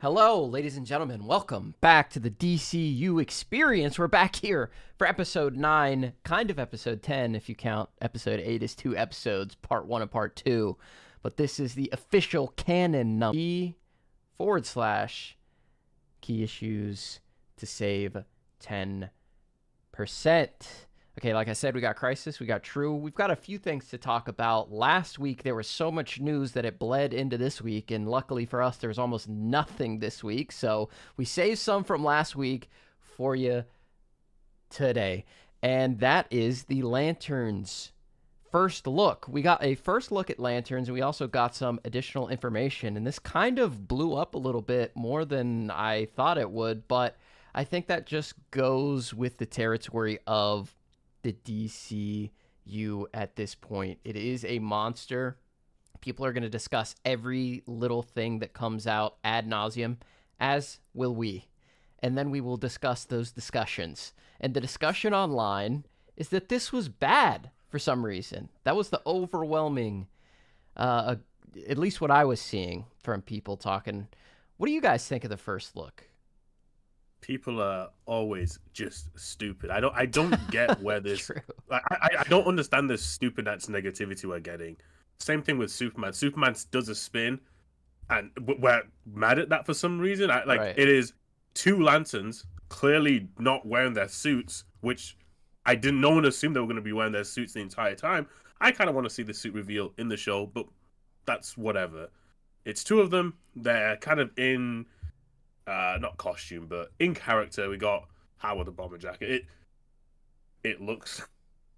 Hello, ladies and gentlemen. Welcome back to the DCU Experience. We're back here for episode 9, kind of episode 10 if you count episode 8 as 2 episodes, part 1 and part 2. But this is the official canon number /key issues to save 10%. Okay, like I said, we got Crisis, we got True. We've got a few things to talk about. Last week, there was so much news that it bled into this week, and luckily for us, there was almost nothing this week. So we saved some from last week for you today. And that is the Lanterns first look. We got a first look at Lanterns, and we also got some additional information. And this kind of blew up a little bit more than I thought it would, but I think that just goes with the territory of the DCU at this point. It is a monster. People are going to discuss every little thing that comes out ad nauseum, as will we. And then we will discuss those discussions. And the discussion online is that this was bad for some reason. That was the overwhelming, at least what I was seeing from people talking. What do you guys think of the first look? People are always just stupid. I don't get where this. I don't understand this stupid negativity we're getting. Same thing with Superman. Superman does a spin, and we're mad at that for some reason. It is two lanterns clearly not wearing their suits, which no one assumed they were going to be wearing their suits the entire time. I kind of want to see the suit reveal in the show, but that's whatever. It's two of them. They're kind of in. Not costume, but in character. We got Howard the bomber jacket. It looks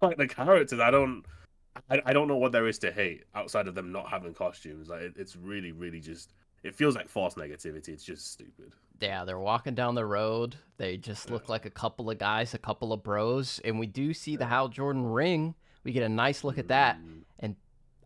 like the characters. I don't know what there is to hate outside of them not having costumes. It's really, really just. It feels like false negativity. It's just stupid. Yeah, they're walking down the road. They just look like a couple of guys, a couple of bros, and we do see the Hal Jordan ring. We get a nice look at that, and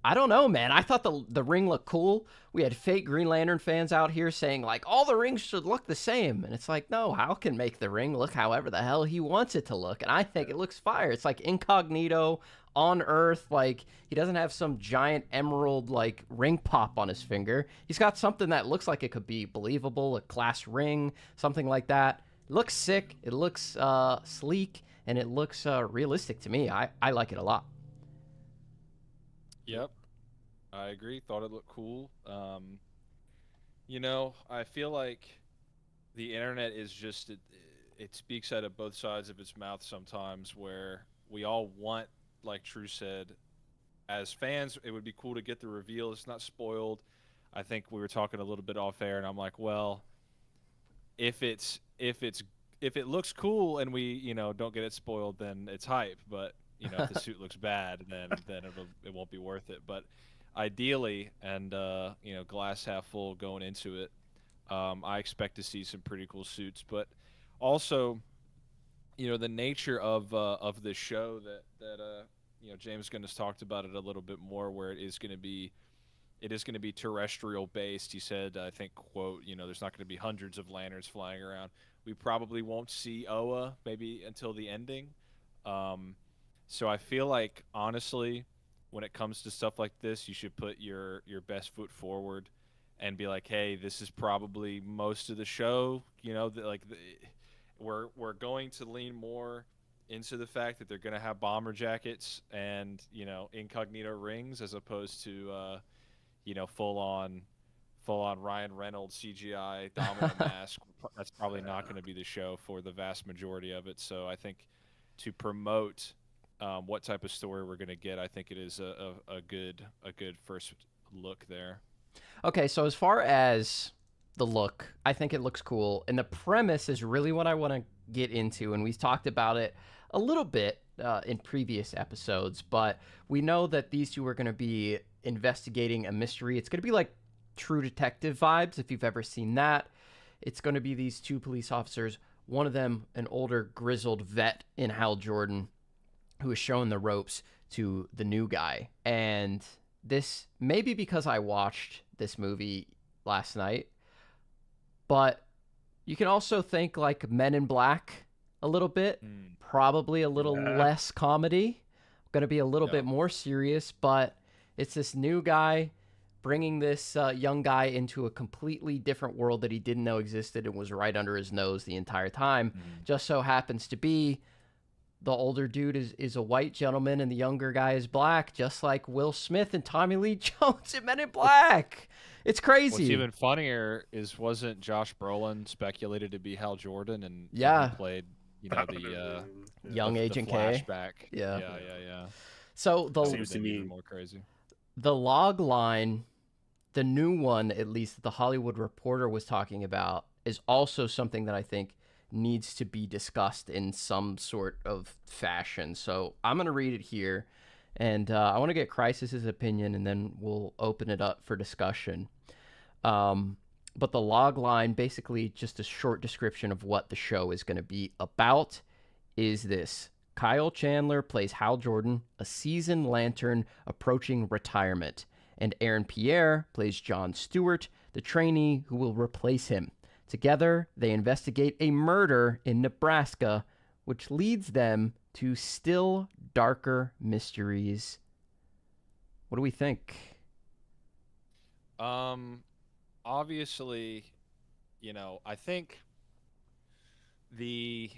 I don't know, man. I thought the ring looked cool. We had fake Green Lantern fans out here saying, like, all the rings should look the same. And it's like, no, Hal can make the ring look however the hell he wants it to look. And I think it looks fire. It's like incognito on Earth. Like, he doesn't have some giant emerald, like, ring pop on his finger. He's got something that looks like it could be believable, a class ring, something like that. It looks sick. It looks sleek. And it looks realistic to me. I like it a lot. Yep, I agree. Thought it looked cool. I feel like the internet is just, it speaks out of both sides of its mouth sometimes, where we all want, like True said, as fans, it would be cool to get the reveal. It's not spoiled. I think we were talking a little bit off air, and I'm like, well, if it looks cool and we, don't get it spoiled, then it's hype. But if the suit looks bad, then it won't be worth it. But ideally, and glass half full going into it, I expect to see some pretty cool suits. But also, the nature of the show that James Gunn has talked about it a little bit more, where it is going to be terrestrial based. He said, I think, quote, there's not going to be hundreds of lanterns flying around. We probably won't see Oa maybe until the ending. So I feel like, honestly, when it comes to stuff like this, you should put your best foot forward and be like, hey, this is probably most of the show. We're going to lean more into the fact that they're going to have bomber jackets and, incognito rings, as opposed to, full on Ryan Reynolds CGI domino mask. That's probably not going to be the show for the vast majority of it. So I think to promote what type of story we're going to get, I think it is a good first look there. Okay, so as far as the look, I think it looks cool, and the premise is really what I want to get into, and we've talked about it a little bit in previous episodes, but we know that these two are going to be investigating a mystery. It's going to be like True Detective vibes, if you've ever seen that. It's going to be these two police officers, one of them an older grizzled vet in Hal Jordan, who is showing the ropes to the new guy. And this, maybe because I watched this movie last night, but you can also think like Men in Black a little bit, probably a little less comedy, going to be a little bit more serious, but it's this new guy bringing this young guy into a completely different world that he didn't know existed and was right under his nose the entire time. Just so happens to be the older dude is a white gentleman and the younger guy is black, just like Will Smith and Tommy Lee Jones in Men in Black. It's crazy. What's even funnier is, wasn't Josh Brolin speculated to be Hal Jordan, and he played, the young Agent K. Flashback. Yeah. So seems to me more crazy. The log line, the new one, at least that the Hollywood Reporter was talking about, is also something that I think needs to be discussed in some sort of fashion. So I'm going to read it here, and I want to get Crisis's opinion, and then we'll open it up for discussion. But the log line, basically just a short description of what the show is going to be about, is this. Kyle Chandler plays Hal Jordan, a seasoned Lantern approaching retirement, and Aaron Pierre plays John Stewart, the trainee who will replace him. Together, they investigate a murder in Nebraska, which leads them to still darker mysteries. What do we think? Obviously, I think the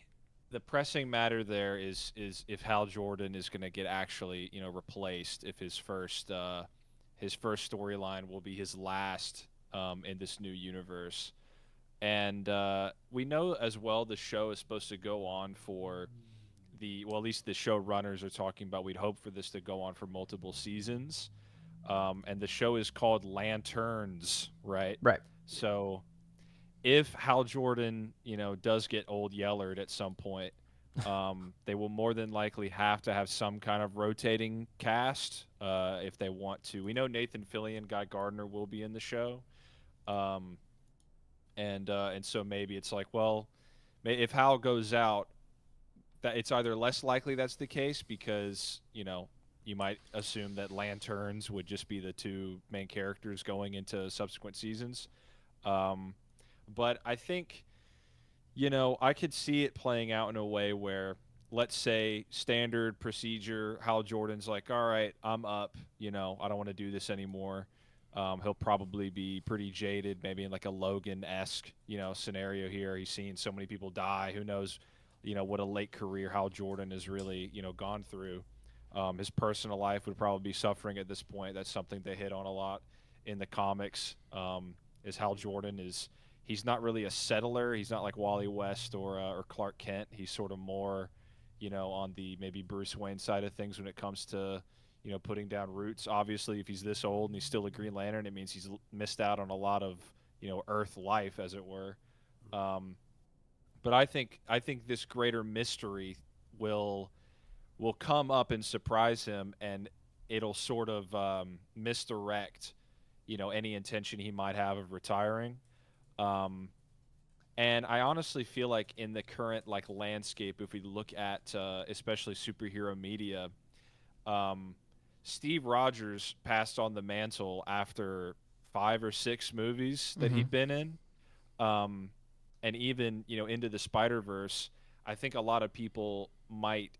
pressing matter there is if Hal Jordan is going to get actually, replaced, if his first storyline will be his last in this new universe. And we know as well the show is supposed to go on for at least the showrunners are talking about, we'd hope for this to go on for multiple seasons. And the show is called Lanterns, right? Right. So if Hal Jordan, does get old Yellard at some point, they will more than likely have to have some kind of rotating cast if they want to. We know Nathan Fillion, Guy Gardner will be in the show. And so maybe it's like, well, if Hal goes out, that it's either less likely that's the case because, you might assume that Lanterns would just be the two main characters going into subsequent seasons. But I think, I could see it playing out in a way where, let's say, standard procedure, Hal Jordan's like, all right, I'm up, I don't want to do this anymore. He'll probably be pretty jaded, maybe in like a Logan-esque, scenario here. He's seen so many people die. Who knows, what a late career Hal Jordan has really, gone through. His personal life would probably be suffering at this point. That's something they hit on a lot in the comics. Is Hal Jordan he's not really a settler. He's not like Wally West or Clark Kent. He's sort of more, on the maybe Bruce Wayne side of things when it comes to, putting down roots. Obviously, if he's this old and he's still a Green Lantern, it means he's missed out on a lot of, Earth life, as it were. But I think this greater mystery will come up and surprise him, and it'll sort of misdirect, any intention he might have of retiring. And I honestly feel like in the current landscape, if we look at especially superhero media, Steve Rogers passed on the mantle after 5 or 6 movies that he'd been in. And even, into the Spider-Verse, I think a lot of people might,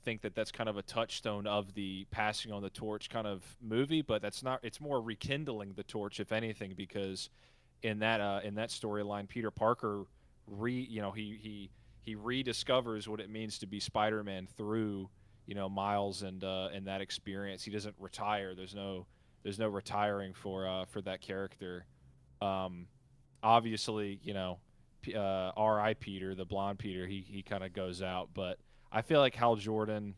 think that that's kind of a touchstone of the passing on the torch kind of movie, but that's not. It's more rekindling the torch, if anything, because in that storyline, Peter Parker he rediscovers what it means to be Spider-Man through Miles and that experience. He doesn't retire. There's no retiring for that character. Obviously, R.I. Peter, the blonde Peter, he kind of goes out. But I feel like Hal Jordan,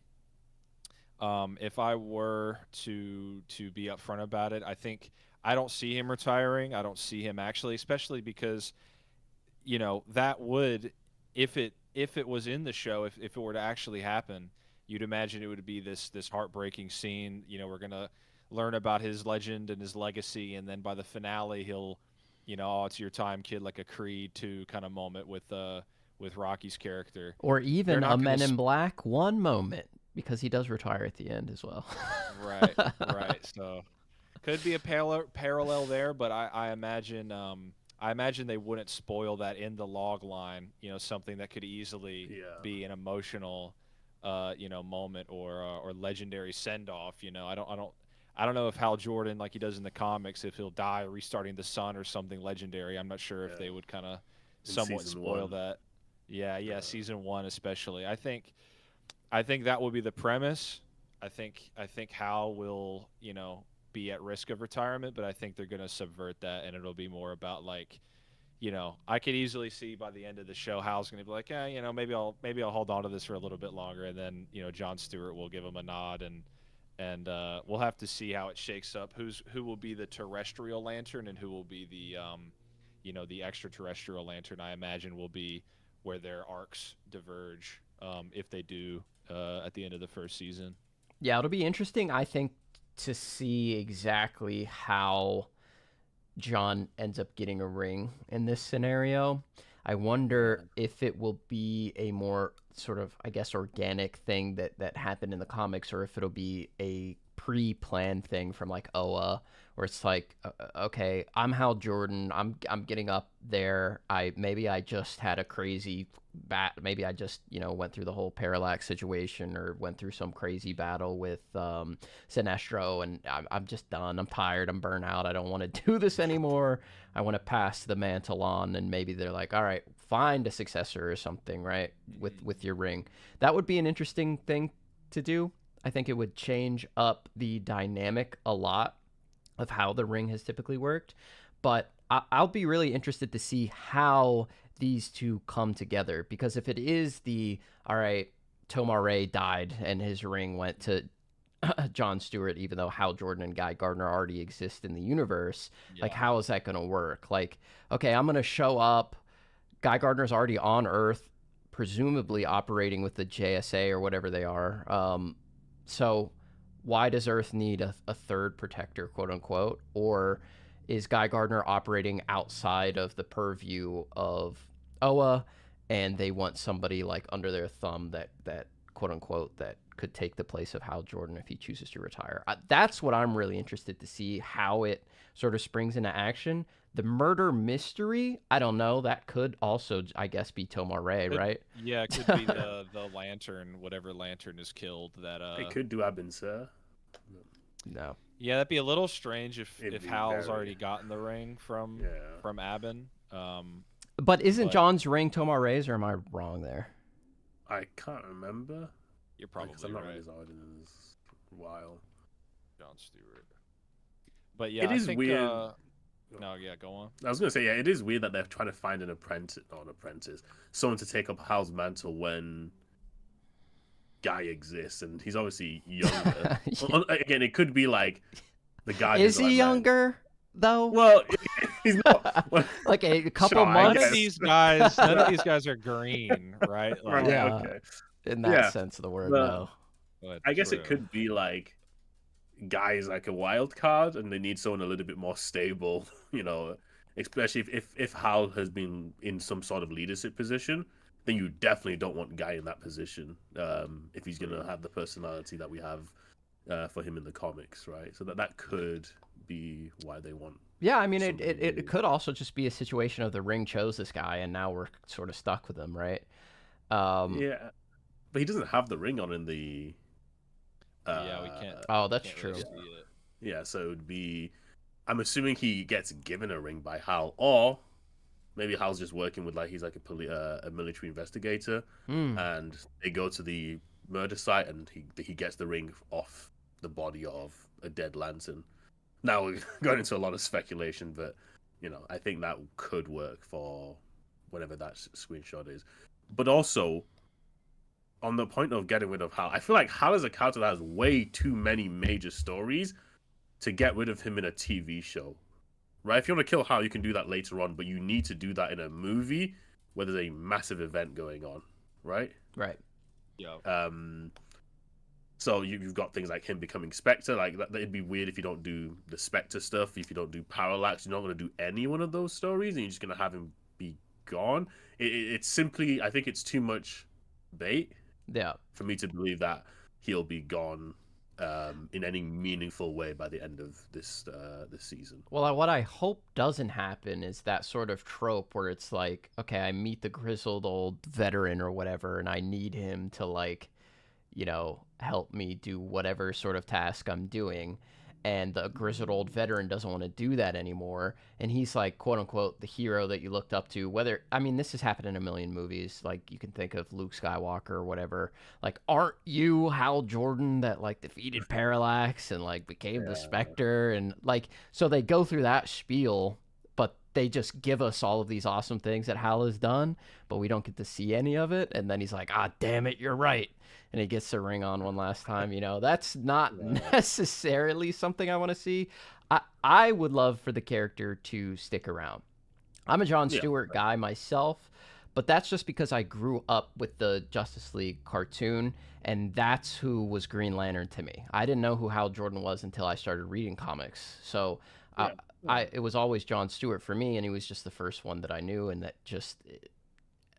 if I were to be upfront about it, I think I don't see him retiring. I don't see him actually, especially because, that would, if it was in the show, if it were to actually happen, you'd imagine it would be this heartbreaking scene. We're gonna learn about his legend and his legacy, and then by the finale, he'll, oh, it's your time, kid, like a Creed 2 kind of moment with Rocky's character, or even a Men in Black 1 moment, because he does retire at the end as well. right. So could be a parallel there, but I imagine they wouldn't spoil that in the log line. Something that could easily be an emotional moment or legendary send off. I don't know if Hal Jordan, like he does in the comics, if he'll die restarting the sun or something legendary. I'm not sure if they would kind of somewhat season spoil one. that. Yeah, season 1 especially. I think that will be the premise. I think Hal will, be at risk of retirement, but I think they're going to subvert that, and it'll be more about like, I could easily see by the end of the show Hal's going to be like, yeah, maybe I'll hold on to this for a little bit longer, and then Jon Stewart will give him a nod, and we'll have to see how it shakes up. Who will be the terrestrial lantern, and who will be the extraterrestrial lantern? I imagine will be where their arcs diverge, if they do, at the end of the first season. Yeah, it'll be interesting, I think, to see exactly how John ends up getting a ring in this scenario. I wonder if it will be a more sort of, I guess, organic thing that happened in the comics, or if it'll be a pre-planned thing from like Oa, where it's like, okay, I'm Hal Jordan, I'm getting up there. Maybe I just had a crazy maybe I just went through the whole parallax situation, or went through some crazy battle with Sinestro, and I'm just done. I'm tired. I'm burnt out. I don't want to do this anymore. I want to pass the mantle on, and maybe they're like, all right, find a successor or something, right? With your ring. That would be an interesting thing to do. I think it would change up the dynamic a lot of how the ring has typically worked. But I'll be really interested to see how these two come together, because if it is all right, Tomar-Re died and his ring went to Jon Stewart, even though Hal Jordan and Guy Gardner already exist in the universe, like, how is that going to work? Like, okay, I'm going to show up. Guy Gardner's already on Earth, presumably operating with the JSA or whatever they are. So why does Earth need a third protector, quote unquote? Or is Guy Gardner operating outside of the purview of Oa, and they want somebody like under their thumb that quote unquote that could take the place of Hal Jordan if he chooses to retire? That's what I'm really interested to see, how it sort of springs into action. The murder mystery, I don't know. That could also, I guess, be Tomar-Re, right? Yeah, it could be the lantern, whatever lantern is killed. That They could do Abin Sur. No. Yeah, that'd be a little strange if It'd be Hal's very- already gotten the ring from Abin. But isn't John's ring Tomar-Re's, or am I wrong there? I can't remember. You're probably I'm not right. really solid in this while. Jon Stewart. But yeah, It is I think, weird. No, yeah, go on. I was gonna say, yeah, it is weird that they're trying to find someone to take up Hal's mantle when Guy exists, and he's obviously younger. Again, it could be like the guy. Is he younger though? Well, he's not. Like a couple Sure, I months. guess. None of these guys are green, right? Like, Right, Yeah. okay. In that sense of the word, no. but I guess true. it could be like Guy is like a wild card, and they need someone a little bit more stable. Especially if Hal has been in some sort of leadership position, then you definitely don't want Guy in that position. If he's gonna have the personality that we have for him in the comics, right? So that could be why they want. Yeah, I mean, it could also just be a situation of the ring chose this guy, and now we're sort of stuck with him, right? Yeah, but he doesn't have the ring on in the. Yeah, we can't. Oh, that's can't true. really see it. Yeah, so it would be. I'm assuming he gets given a ring by Hal, or maybe Hal's just working with he's like a military investigator, and they go to the murder site, and he gets the ring off the body of a dead lantern. Now we're going into a lot of speculation, but I think that could work for whatever that screenshot is. But also, on the point of getting rid of Hal, I feel like Hal is a character that has way too many major stories to get rid of him in a TV show, right? If you want to kill Hal, you can do that later on, but you need to do that in a movie where there's a massive event going on, right? Right. Yeah. So you've got things like him becoming Spectre. Like it'd be weird if you don't do the Spectre stuff. If you don't do Parallax, you're not going to do any one of those stories, and you're just going to have him be gone. It's simply, I think it's too much bait. Yeah. For me to believe that he'll be gone in any meaningful way by the end of this season. Well, what I hope doesn't happen is that sort of trope where it's like, okay, I meet the grizzled old veteran or whatever, and I need him to help me do whatever sort of task I'm doing. and the grizzled old veteran doesn't want to do that anymore, and he's like, quote unquote, the hero that you looked up to. Whether, I mean, this has happened in a million movies, like you can think of Luke Skywalker or whatever, like, aren't you Hal Jordan that like defeated Parallax and like became the Spectre, and like, so they go through that spiel, but they just give us all of these awesome things that Hal has done, but we don't get to see any of it. And then he's like, ah, damn it, you're right. And he gets the ring on one last time. You know, that's not necessarily something I want to see. I would love for the character to stick around. I'm a Jon Stewart guy myself, but that's just because I grew up with the Justice League cartoon, and that's who was Green Lantern to me. I didn't know who Hal Jordan was until I started reading comics. So it was always Jon Stewart for me, and he was just the first one that I knew, and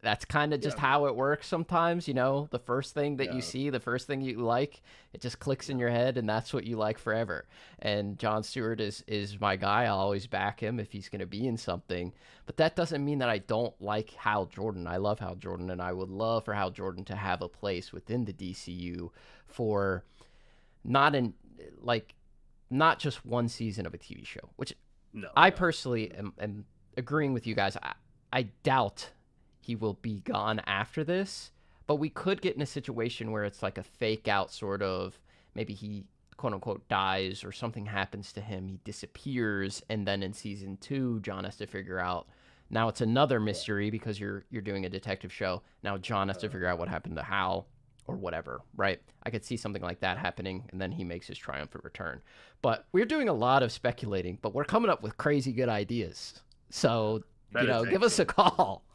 that's kind of just how it works sometimes, you know, the first thing that you see, the first thing you like, it just clicks in your head, and that's what you like forever. And Jon Stewart is my guy. I'll always back him if he's going to be in something, but that doesn't mean that I don't like Hal Jordan. I love Hal Jordan, and I would love for Hal Jordan to have a place within the DCU for not just one season of a TV show, which I personally am agreeing with you guys. I doubt he will be gone after this, but we could get in a situation where it's like a fake out sort of, maybe he quote unquote dies or something happens to him, he disappears, and then in season 2 Jon has to figure out, now it's another mystery because you're doing a detective show, now Jon has to figure out what happened to Hal or whatever, right? I could see something like that happening, and then he makes his triumphant return. But we're doing a lot of speculating, but we're coming up with crazy good ideas. So, give us a call.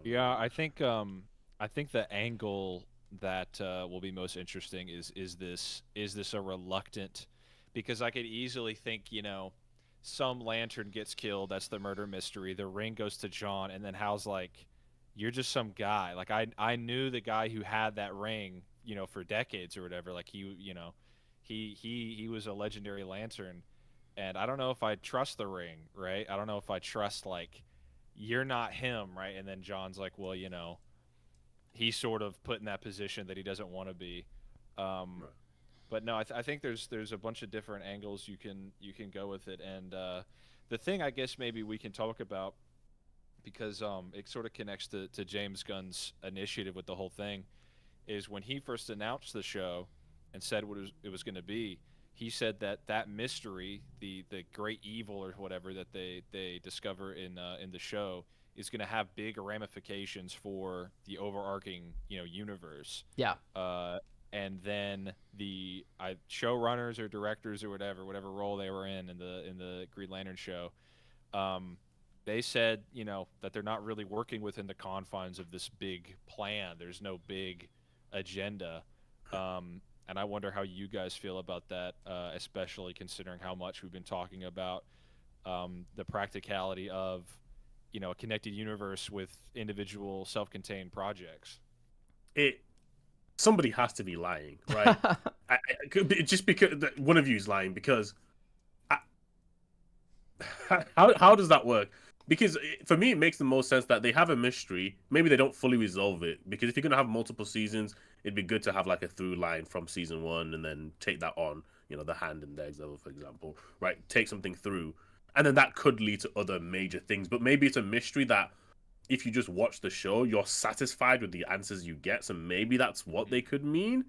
Yeah, I think the angle that will be most interesting is this a reluctant, because I could easily think, some Lantern gets killed, that's the murder mystery, the ring goes to Jon, and then Hal's like, you're just some guy. Like I knew the guy who had that ring, for decades or whatever. Like he was a legendary Lantern, and I don't know if I trust the ring, right? I don't know if I trust, like, you're not him, right? And then Jon's like, well, he's sort of put in that position that he doesn't want to be. But no, I think there's a bunch of different angles you can go with it, and the thing I guess maybe we can talk about, because it sort of connects to James Gunn's initiative with the whole thing, is when he first announced the show and said what it was going to be, he said that mystery, the great evil or whatever that they discover in the show, is going to have big ramifications for the overarching universe. Yeah. And then the showrunners or directors or whatever role they were in the Green Lantern show, they said, that they're not really working within the confines of this big plan. There's no big agenda. And I wonder how you guys feel about that, especially considering how much we've been talking about the practicality of, a connected universe with individual self-contained projects. Somebody has to be lying, right? It could be just because one of you is lying, because how does that work? Because for me, it makes the most sense that they have a mystery. Maybe they don't fully resolve it, because if you're going to have multiple seasons, it'd be good to have like a through line from season 1 and then take that on, the Hand and Eggs level, for example, right? Take something through, and then that could lead to other major things. But maybe it's a mystery that if you just watch the show, you're satisfied with the answers you get. So maybe that's what they could mean.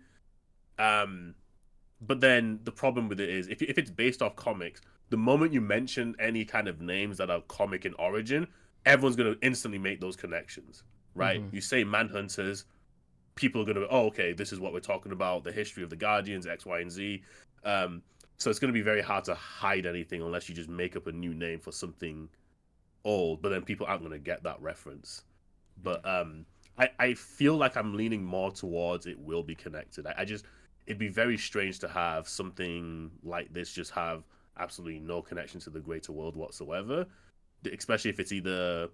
But then the problem with it is, if it's based off comics, the moment you mention any kind of names that are comic in origin, everyone's going to instantly make those connections, right? Mm-hmm. You say Manhunters, people are going to, oh, okay, this is what we're talking about, the history of the Guardians, X, Y, and Z. So it's going to be very hard to hide anything unless you just make up a new name for something old, but then people aren't going to get that reference. But I feel like I'm leaning more towards it will be connected. It'd be very strange to have something like this just have absolutely no connection to the greater world whatsoever, especially if it's either,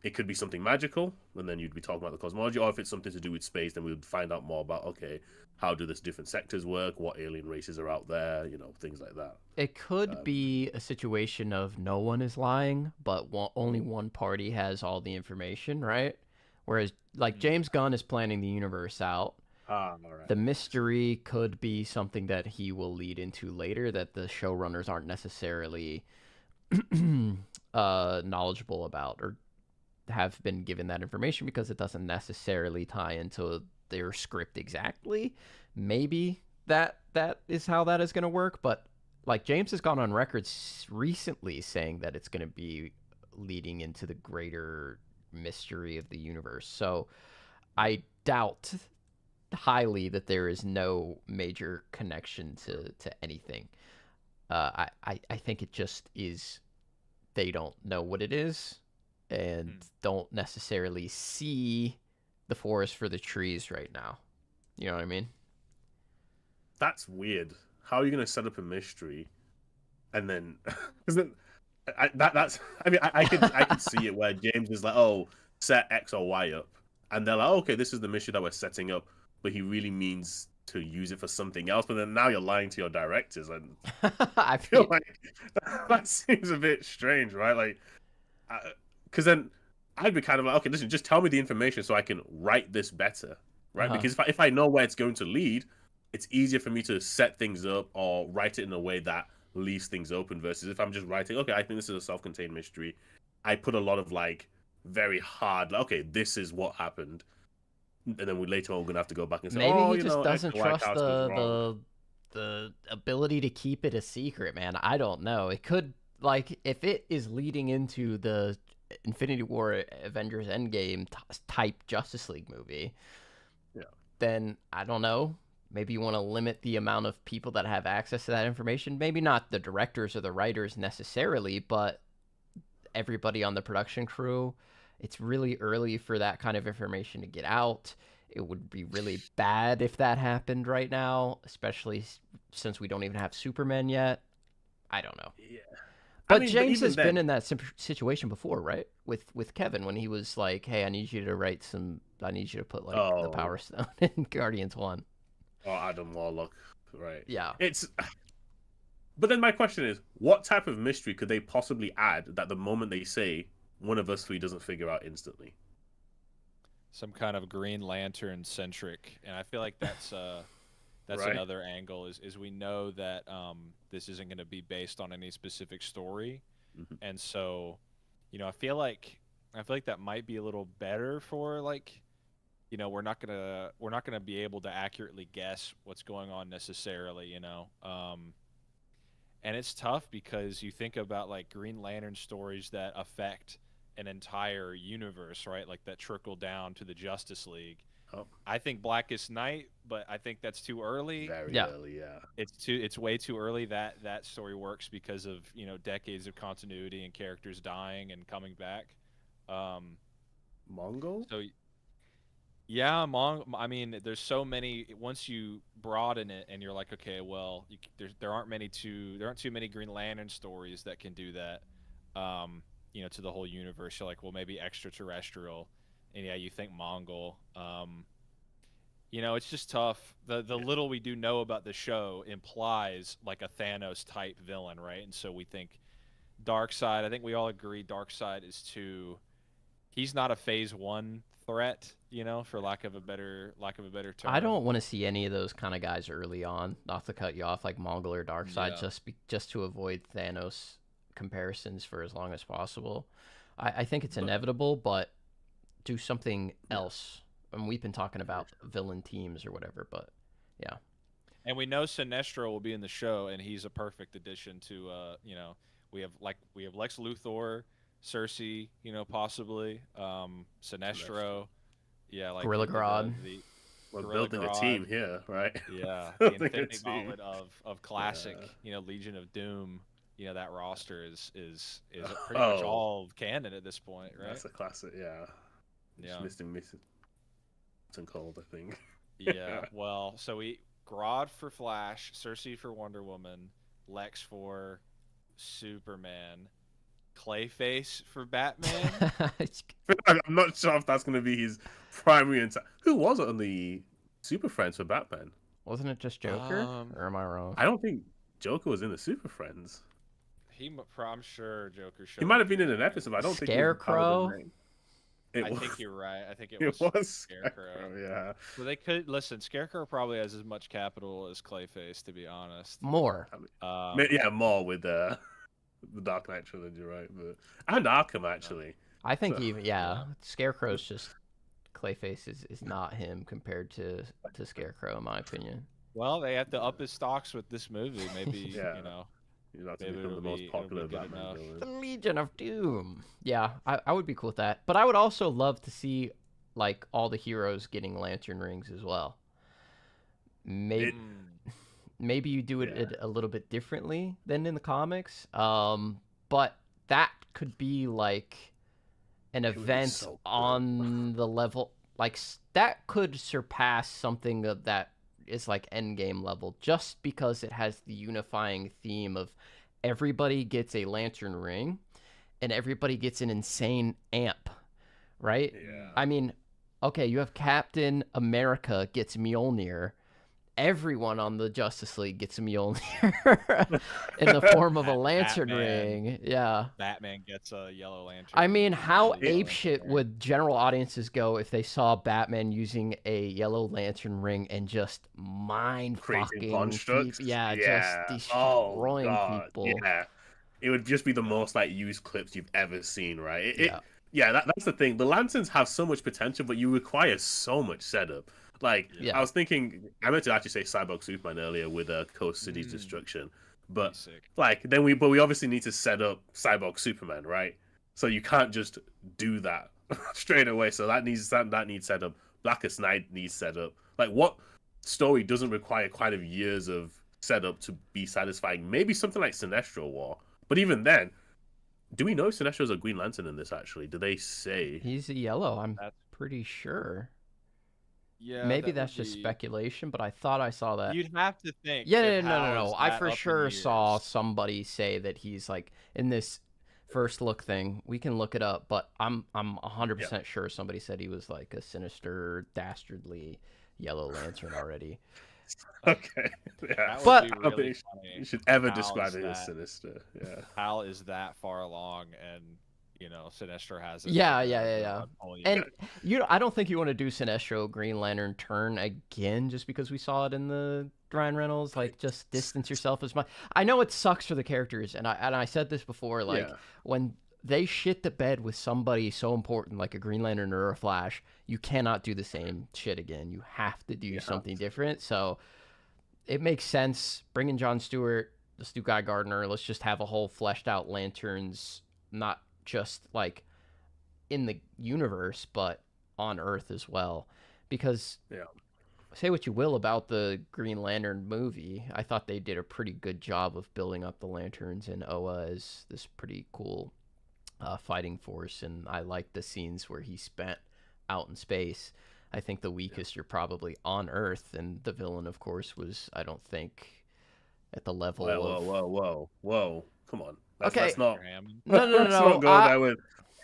it could be something magical, and then you'd be talking about the cosmology, or if it's something to do with space, then we would find out more about, okay, how do these different sectors work, what alien races are out there, things like that. It could be a situation of no one is lying, but only one party has all the information, right? Whereas, like, James Gunn is planning the universe out, Ah, all right. The mystery could be something that he will lead into later that the showrunners aren't necessarily knowledgeable about or have been given that information because it doesn't necessarily tie into their script exactly. Maybe that is how that is going to work, but like James has gone on record recently saying that it's going to be leading into the greater mystery of the universe. So I doubt highly that there is no major connection to anything. I think it just is they don't know what it is and don't necessarily see the forest for the trees right now. You know what I mean? That's weird. How are you going to set up a mystery and then because then that's I mean I could see it where James is like, oh, set X or Y up, and they're like, oh, okay, this is the mystery that we're setting up, but he really means to use it for something else. But then now you're lying to your directors, and I feel like that seems a bit strange, right? Like, because then I'd be kind of like, okay, listen, just tell me the information so I can write this better, right? Because if I know where it's going to lead, it's easier for me to set things up or write it in a way that leaves things open versus if I'm just writing, okay, I think this is a self-contained mystery. I put a lot of like very hard, like, okay, this is what happened. And then later on, we're gonna have to go back and say, maybe oh, he you just know, doesn't the White trust House was wrong. the ability to keep it a secret, man. I don't know. It could like if it is leading into the Infinity War Avengers Endgame type Justice League movie. Yeah. Then I don't know. Maybe you want to limit the amount of people that have access to that information. Maybe not the directors or the writers necessarily, but everybody on the production crew. It's really early for that kind of information to get out. It would be really bad if that happened right now, especially since we don't even have Superman yet. I don't know. Yeah. But I mean, James even has then, been in that situation before, right? With Kevin when he was like, "Hey, I need you to put like the oh, Power Stone in Guardians 1." oh, Adam Warlock, right? Yeah. It's. But then my question is, what type of mystery could they possibly add that the moment they say one of us three doesn't figure out instantly? Some kind of Green Lantern centric, and I feel like that's Right. another angle is we know that this isn't going to be based on any specific story, Mhm. and so I feel like that might be a little better for like we're not gonna be able to accurately guess what's going on necessarily, and it's tough because you think about like Green Lantern stories that affect an entire universe, right? Like that trickle down to the Justice League. Oh, I think Blackest Night, but I think that's too early. very Yeah. early, yeah. It's way too early. That story works because of decades of continuity and characters dying and coming back. Um, Mongol? so yeah, I mean, there's so many. Once you broaden it, and you're like, okay, well, there aren't too many Green Lantern stories that can do that. To the whole universe. You're like, well, maybe extraterrestrial, and yeah, you think Mongol. It's just tough. The Yeah. little we do know about the show implies like a Thanos type villain, right? And so we think Darkseid. I think we all agree Darkseid is too. He's not a Phase 1 threat, for lack of a better I term. don't want to see any of those kind of guys early on, not to cut you off, like Mongol or Darkseid, Yeah. just to avoid Thanos comparisons for as long as possible. I think it's But inevitable, but do something yeah, else. And we've been talking for about sure. villain teams or whatever, but yeah. And we know Sinestro will be in the show, and he's a perfect addition to. We have Lex Luthor, Cersei, possibly Sinestro. Sinestro. Yeah, like Gorilla Grodd. the We're Gorilla building a Grodd. team here, right? Yeah, the Building a Infinity team. Gauntlet of classic, Yeah. Legion of Doom. That roster is pretty much Oh, all canon at this point, right? that's a classic, yeah. Yeah. Just missing and cold, I think. Yeah. Well, so we Grodd for Flash, Cersei for Wonder Woman, Lex for Superman, Clayface for Batman. I'm not sure if that's going to be his primary intent. Who was it on the Super Friends for Batman? Wasn't it just Joker? Or am I wrong? I don't think Joker was in the Super Friends. I'm sure Joker showed He might up have been in here. an episode, but I don't think he was part of Scarecrow? the main. I think you're right. I think it It was was Scarecrow. yeah. Well, they could listen. Scarecrow probably has as much capital as Clayface, to be honest. More. Yeah, more with the Dark Knight trilogy, right? But and Arkham actually. I think So, even Scarecrow's just Clayface is not him compared to Scarecrow in my opinion. Well, they have to up his stocks with this movie. Maybe Yeah. you know. He's about to Maybe become the it'll most be popular good Batman enough. villain. The Legion of Doom. Yeah, I would be cool with that. But I would also love to see like all the heroes getting lantern rings as well. Maybe you do it a little bit differently than in the comics. But that could be like an event so on the level like that could surpass something that is like endgame level just because it has the unifying theme of everybody gets a lantern ring and everybody gets an insane amp, right? Yeah. I mean, okay, you have Captain America gets Mjolnir. Everyone on the Justice League gets a Mjolnir in the form of a lantern ring. Yeah. Batman gets a yellow lantern. I mean, how Yellow apeshit lantern. would general audiences go if they saw Batman using a yellow lantern ring and just mind Creating fucking constructs. people? Yeah, just destroying people. Yeah. It would just be the most like used clips you've ever seen, right? Yeah. That's the thing. The lanterns have so much potential, but you require so much setup. Like Yeah. I was thinking, I meant to actually say Cyborg Superman earlier with Coast City's destruction, but like then we obviously need to set up Cyborg Superman, right? So you can't just do that straight away. So that needs setup. Blackest Night needs setup. Like what story doesn't require quite a years of setup to be satisfying? Maybe something like Sinestro War, but even then, do we know if Sinestro's a Green Lantern in this? Actually, do they say He's a yellow? I'm pretty sure. Yeah, maybe that's just speculation, but I thought I saw that. You'd have to think. Yeah, no. I for sure saw somebody say that he's like in this first look thing. We can look it up, but I'm 100% sure somebody said he was like a sinister, dastardly Yellow Lantern already. Okay, yeah. But really funny. You should ever describe it as sinister. Yeah. Hal is that far along, and you know, Sinestro has it. Yeah. And I don't think you want to do Sinestro Green Lantern turn again just because we saw it in the Ryan Reynolds. Like, just distance yourself as much. I know it sucks for the characters, and I said this before. Like, when they shit the bed with somebody so important like a Green Lantern or a Flash, you cannot do the same shit again. You have to do something different. So it makes sense bringing John Stewart, let's do Guy Gardner. Let's just have a whole fleshed out Lanterns, not just like in the universe, but on Earth as well. Because say what you will about the Green Lantern movie, I thought they did a pretty good job of building up the Lanterns and Oa as this pretty cool fighting force, and I like the scenes where he spent out in space. I think the weakest are probably on Earth, and the villain, of course, was, I don't think, at the level of... Whoa. Come on. Let's not... No. Let's not go there with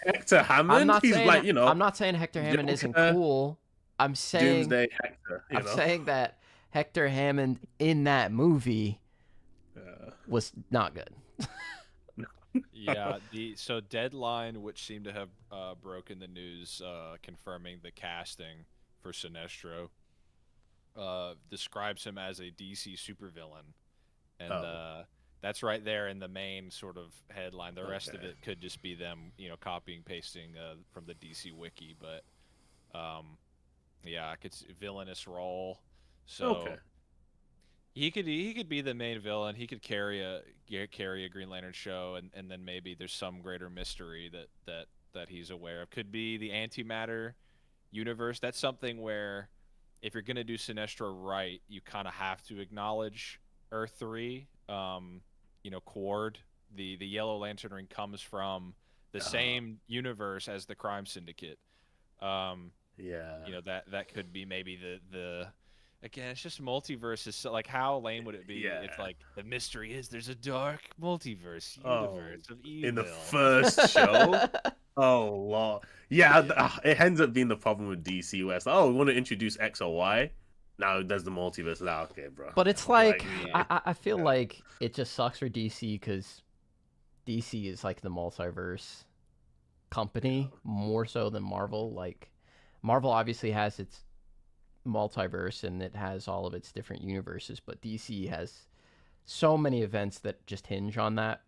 Hector Hammond. I'm not saying Hector Hammond isn't cool. I'm saying... Doomsday Hector, I'm saying that Hector Hammond in that movie was not good. So Deadline, which seemed to have broken the news confirming the casting for Sinestro, describes him as a DC supervillain, and that's right there in the main sort of headline. The rest of it could just be them, copying pasting from the DC wiki, but it's a villainous role. So he could be the main villain. He could carry a Green Lantern show, and then maybe there's some greater mystery that he's aware of. Could be the antimatter universe. That's something where if you're gonna do Sinestro right, you kind of have to acknowledge Earth 3. Quard, the Yellow Lantern ring comes from the same universe as the Crime Syndicate. That could be maybe the again, it's just multiverses. So, like, how lame would it be if, like, the mystery is there's a dark multiverse universe of evil in the first show? Oh, Lord. It ends up being the problem with DC West. We want to introduce X or Y. Now there's the multiverse. Okay, bro. But it's like I feel like it just sucks for DC because DC is like the multiverse. company more so than Marvel. Like, Marvel obviously has its multiverse and it has all of its different universes, but DC has so many events that just hinge on that,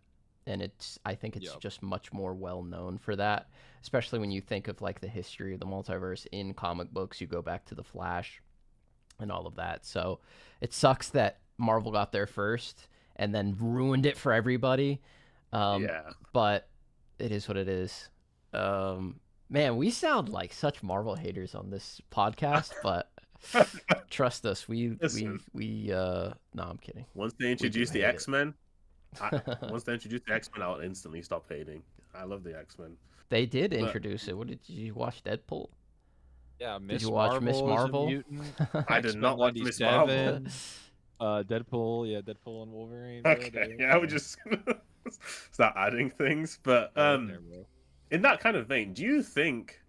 and I think it's just much more well known for that, especially when you think of like the history of the multiverse in comic books. You go back to the Flash and all of that. So it sucks that Marvel got there first and then ruined it for everybody. But it is what it is. Man, we sound like such Marvel haters on this podcast, but trust us, no, I'm kidding. Once they introduce the X-Men, I'll instantly stop hating. I love the X-Men. They did introduce it. Did you watch Deadpool? Yeah, did you watch Miss Marvel? I did not watch Miss Marvel. Deadpool, Deadpool and Wolverine. Okay, I would just start adding things, but in that kind of vein, do you think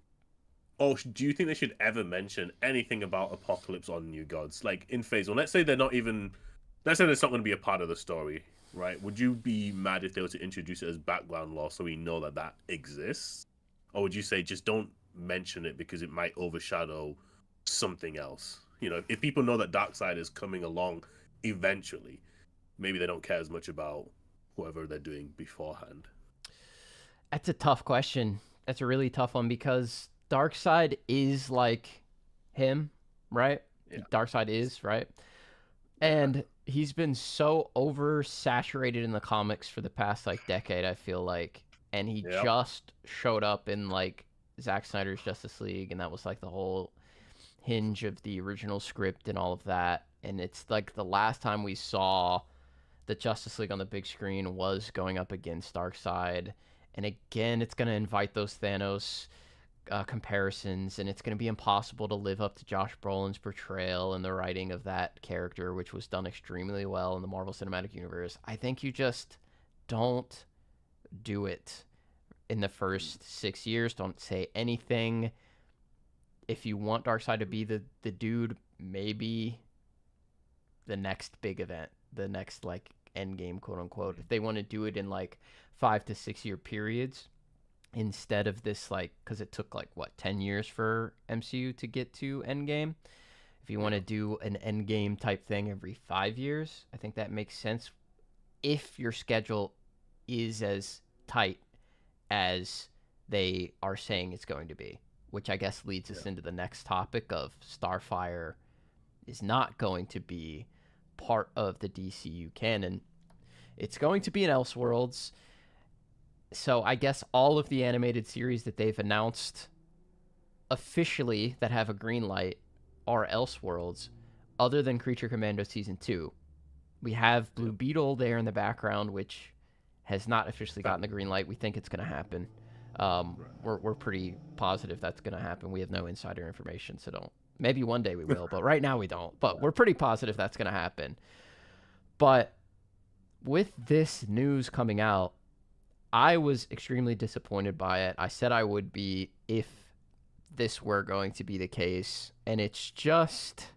they should ever mention anything about Apocalypse or New Gods? Like in Phase 1, let's say that's not going to be a part of the story, right? Would you be mad if they were to introduce it as background lore so we know that exists? Or would you say just don't mention it because it might overshadow something else? You know, if people know that Darkseid is coming along eventually, maybe they don't care as much about whatever they're doing beforehand. That's a tough question. That's a really tough one because Darkseid is like him, right? Yeah. Darkseid is, right? And he's been so oversaturated in the comics for the past like decade, I feel like. And he just showed up in like Zack Snyder's Justice League, and that was like the whole hinge of the original script and all of that. And it's like the last time we saw the Justice League on the big screen was going up against Darkseid. And again, it's going to invite those Thanos comparisons, and it's going to be impossible to live up to Josh Brolin's portrayal and the writing of that character, which was done extremely well in the Marvel Cinematic Universe. I think you just don't do it in the first 6 years. Don't say anything. If you want Darkseid to be the dude, maybe the next big event, the next like Endgame, quote unquote, if they want to do it in like 5 to 6 year periods instead of this, like, because it took like 10 years for MCU to get to Endgame. If you want to do an Endgame type thing every 5 years, I think that makes sense if your schedule is as tight as they are saying it's going to be, which I guess leads us into the next topic of Starfire is not going to be part of the DCU canon. It's going to be in Elseworlds. So I guess all of the animated series that they've announced officially that have a green light are Elseworlds, other than Creature Commando Season 2. We have Blue Beetle there in the background, which has not officially gotten the green light. We think it's going to happen. We're pretty positive that's going to happen. We have no insider information, so don't. Maybe one day we will, but right now we don't. But we're pretty positive that's going to happen. But with this news coming out, I was extremely disappointed by it. I said I would be if this were going to be the case. And it's just...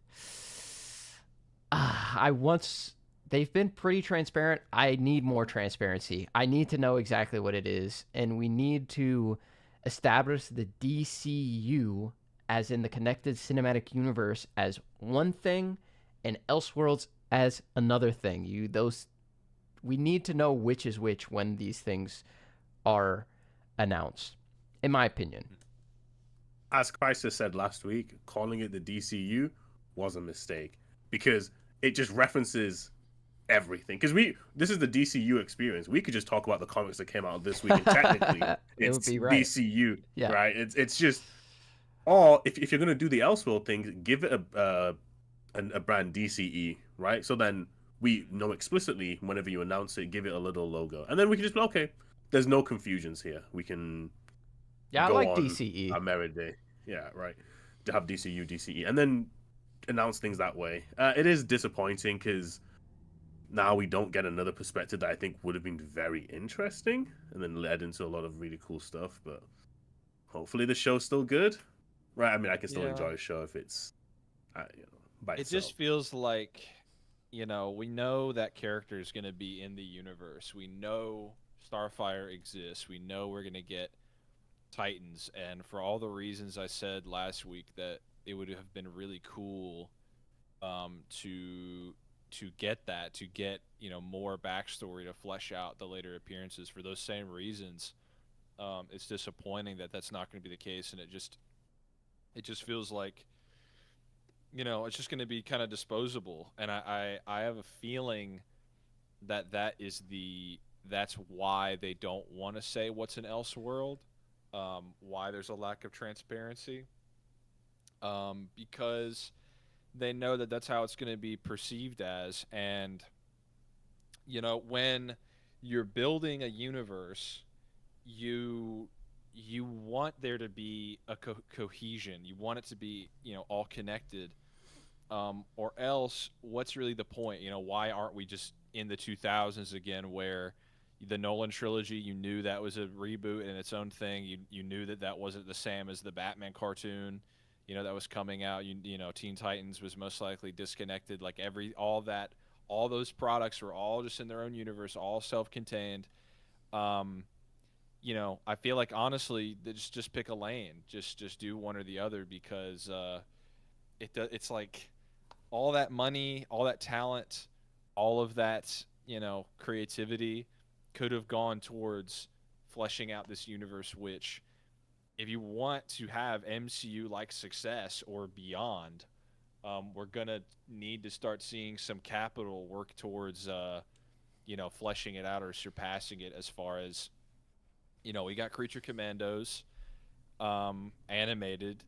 They've been pretty transparent. I need more transparency. I need to know exactly what it is. And we need to establish the DCU, as in the Connected Cinematic Universe, as one thing and Elseworlds as another thing. We need to know which is which when these things are announced, in my opinion. As Crisis said last week, calling it the DCU was a mistake because it just references everything. Because this is the DCU Experience. We could just talk about the comics that came out this week, and technically it's right. DCU, right? It's just, or if you're gonna do the Elseworld thing, give it a brand DCE, right? So then we know explicitly whenever you announce it, give it a little logo, and then we can just be okay. There's no confusions here. We can I like DCE. Our merit day, right? To have DCE, and then announce things that way. It is disappointing because now we don't get another perspective that I think would have been very interesting, and then led into a lot of really cool stuff. But hopefully the show's still good, right? I mean, I can still enjoy a show if it's, by itself. It just feels like, we know that character is going to be in the universe. We know Starfire exists. We know we're going to get Titans, and for all the reasons I said last week, that it would have been really cool to get that, to get, you know, more backstory to flesh out the later appearances. For those same reasons, it's disappointing that that's not going to be the case, and it just feels like, you know, it's just going to be kind of disposable. And I have a feeling that that's why they don't want to say what's an Elseworld, why there's a lack of transparency, because they know that that's how it's going to be perceived as. And, you know, when you're building a universe, you want there to be a cohesion. You want it to be, you know, all connected. Or else, what's really the point? You know, why aren't we just in the 2000s again, where the Nolan trilogy, you knew that was a reboot and its own thing. You knew that that wasn't the same as the Batman cartoon, you know, that was coming out. You know, Teen Titans was most likely disconnected. Like all those products were all just in their own universe, all self-contained. You know, I feel like, honestly, just pick a lane, just do one or the other, because it's like all that money, all that talent, all of that, you know, creativity could have gone towards fleshing out this universe, which, if you want to have MCU-like success or beyond, we're going to need to start seeing some capital work towards, you know, fleshing it out or surpassing it. As far as, you know, we got Creature Commandos, animated.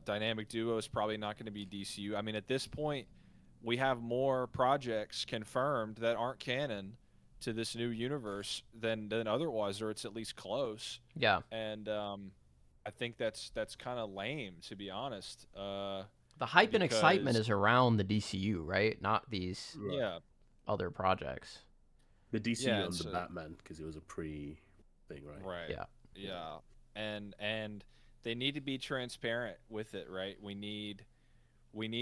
Dynamic Duo is probably not going to be DCU. I mean, at this point, we have more projects confirmed that aren't canon to this new universe than otherwise, or it's at least close. Yeah. And I think that's kind of lame, to be honest. The hype and excitement is around the DCU, right? Not these other projects. The DCU on the Batman, because it was a pre-thing, right? Right. Yeah. And they need to be transparent with it, right? We need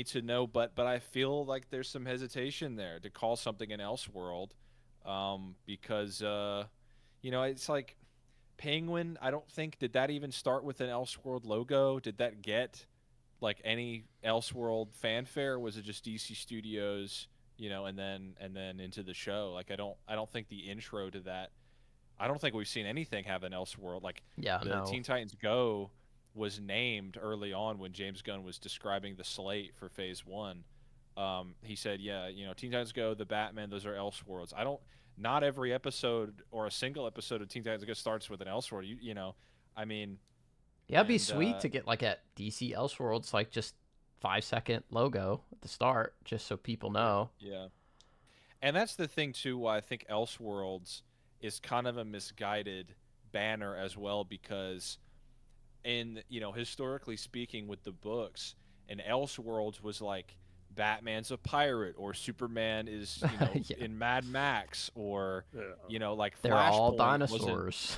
to know, but I feel like there's some hesitation there to call something an Elseworld, because you know, it's like Penguin. I don't think, did that even start with an Elseworld logo? Did that get like any Elseworld fanfare? Was it just DC Studios, you know, and then into the show? Like, I don't think the intro to that. I don't think we've seen anything have an Elseworld. Like, the Teen Titans Go was named early on when James Gunn was describing the slate for Phase 1. He said, yeah, you know, Teen Titans Go, the Batman, those are Elseworlds. Not every episode or a single episode of Teen Titans Go starts with an Elseworld. You know, I mean... Yeah, it'd be sweet to get like a DC Elseworlds, like just 5-second logo at the start, just so people know. Yeah. And that's the thing, too, why I think Elseworlds is kind of a misguided banner as well, because... And, you know, historically speaking, with the books, an Elseworlds was like Batman's a pirate, or Superman is, you know, in Mad Max, or, you know, like they're all dinosaurs.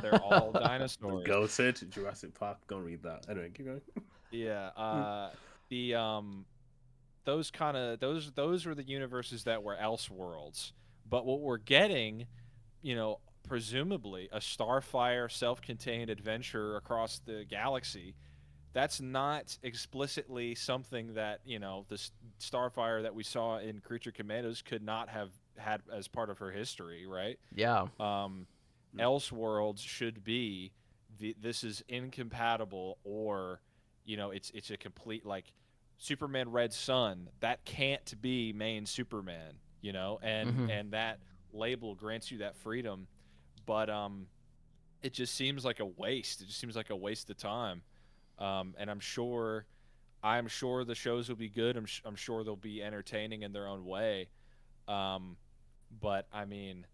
They're all dinosaurs. Go said Jurassic Park. Go read that. Anyway, keep going. Yeah. Those were the universes that were Elseworlds. But what we're getting, you know, presumably a Starfire self-contained adventure across the galaxy, that's not explicitly something that, you know, the Starfire that we saw in Creature Commandos could not have had as part of her history, right? Yeah. Elseworlds should be this is incompatible, or, you know, it's a complete, like, Superman Red Sun, that can't be main Superman, you know, and that label grants you that freedom. But it just seems like a waste. It just seems like a waste of time. And I'm sure the shows will be good. I'm sure they'll be entertaining in their own way. But I mean,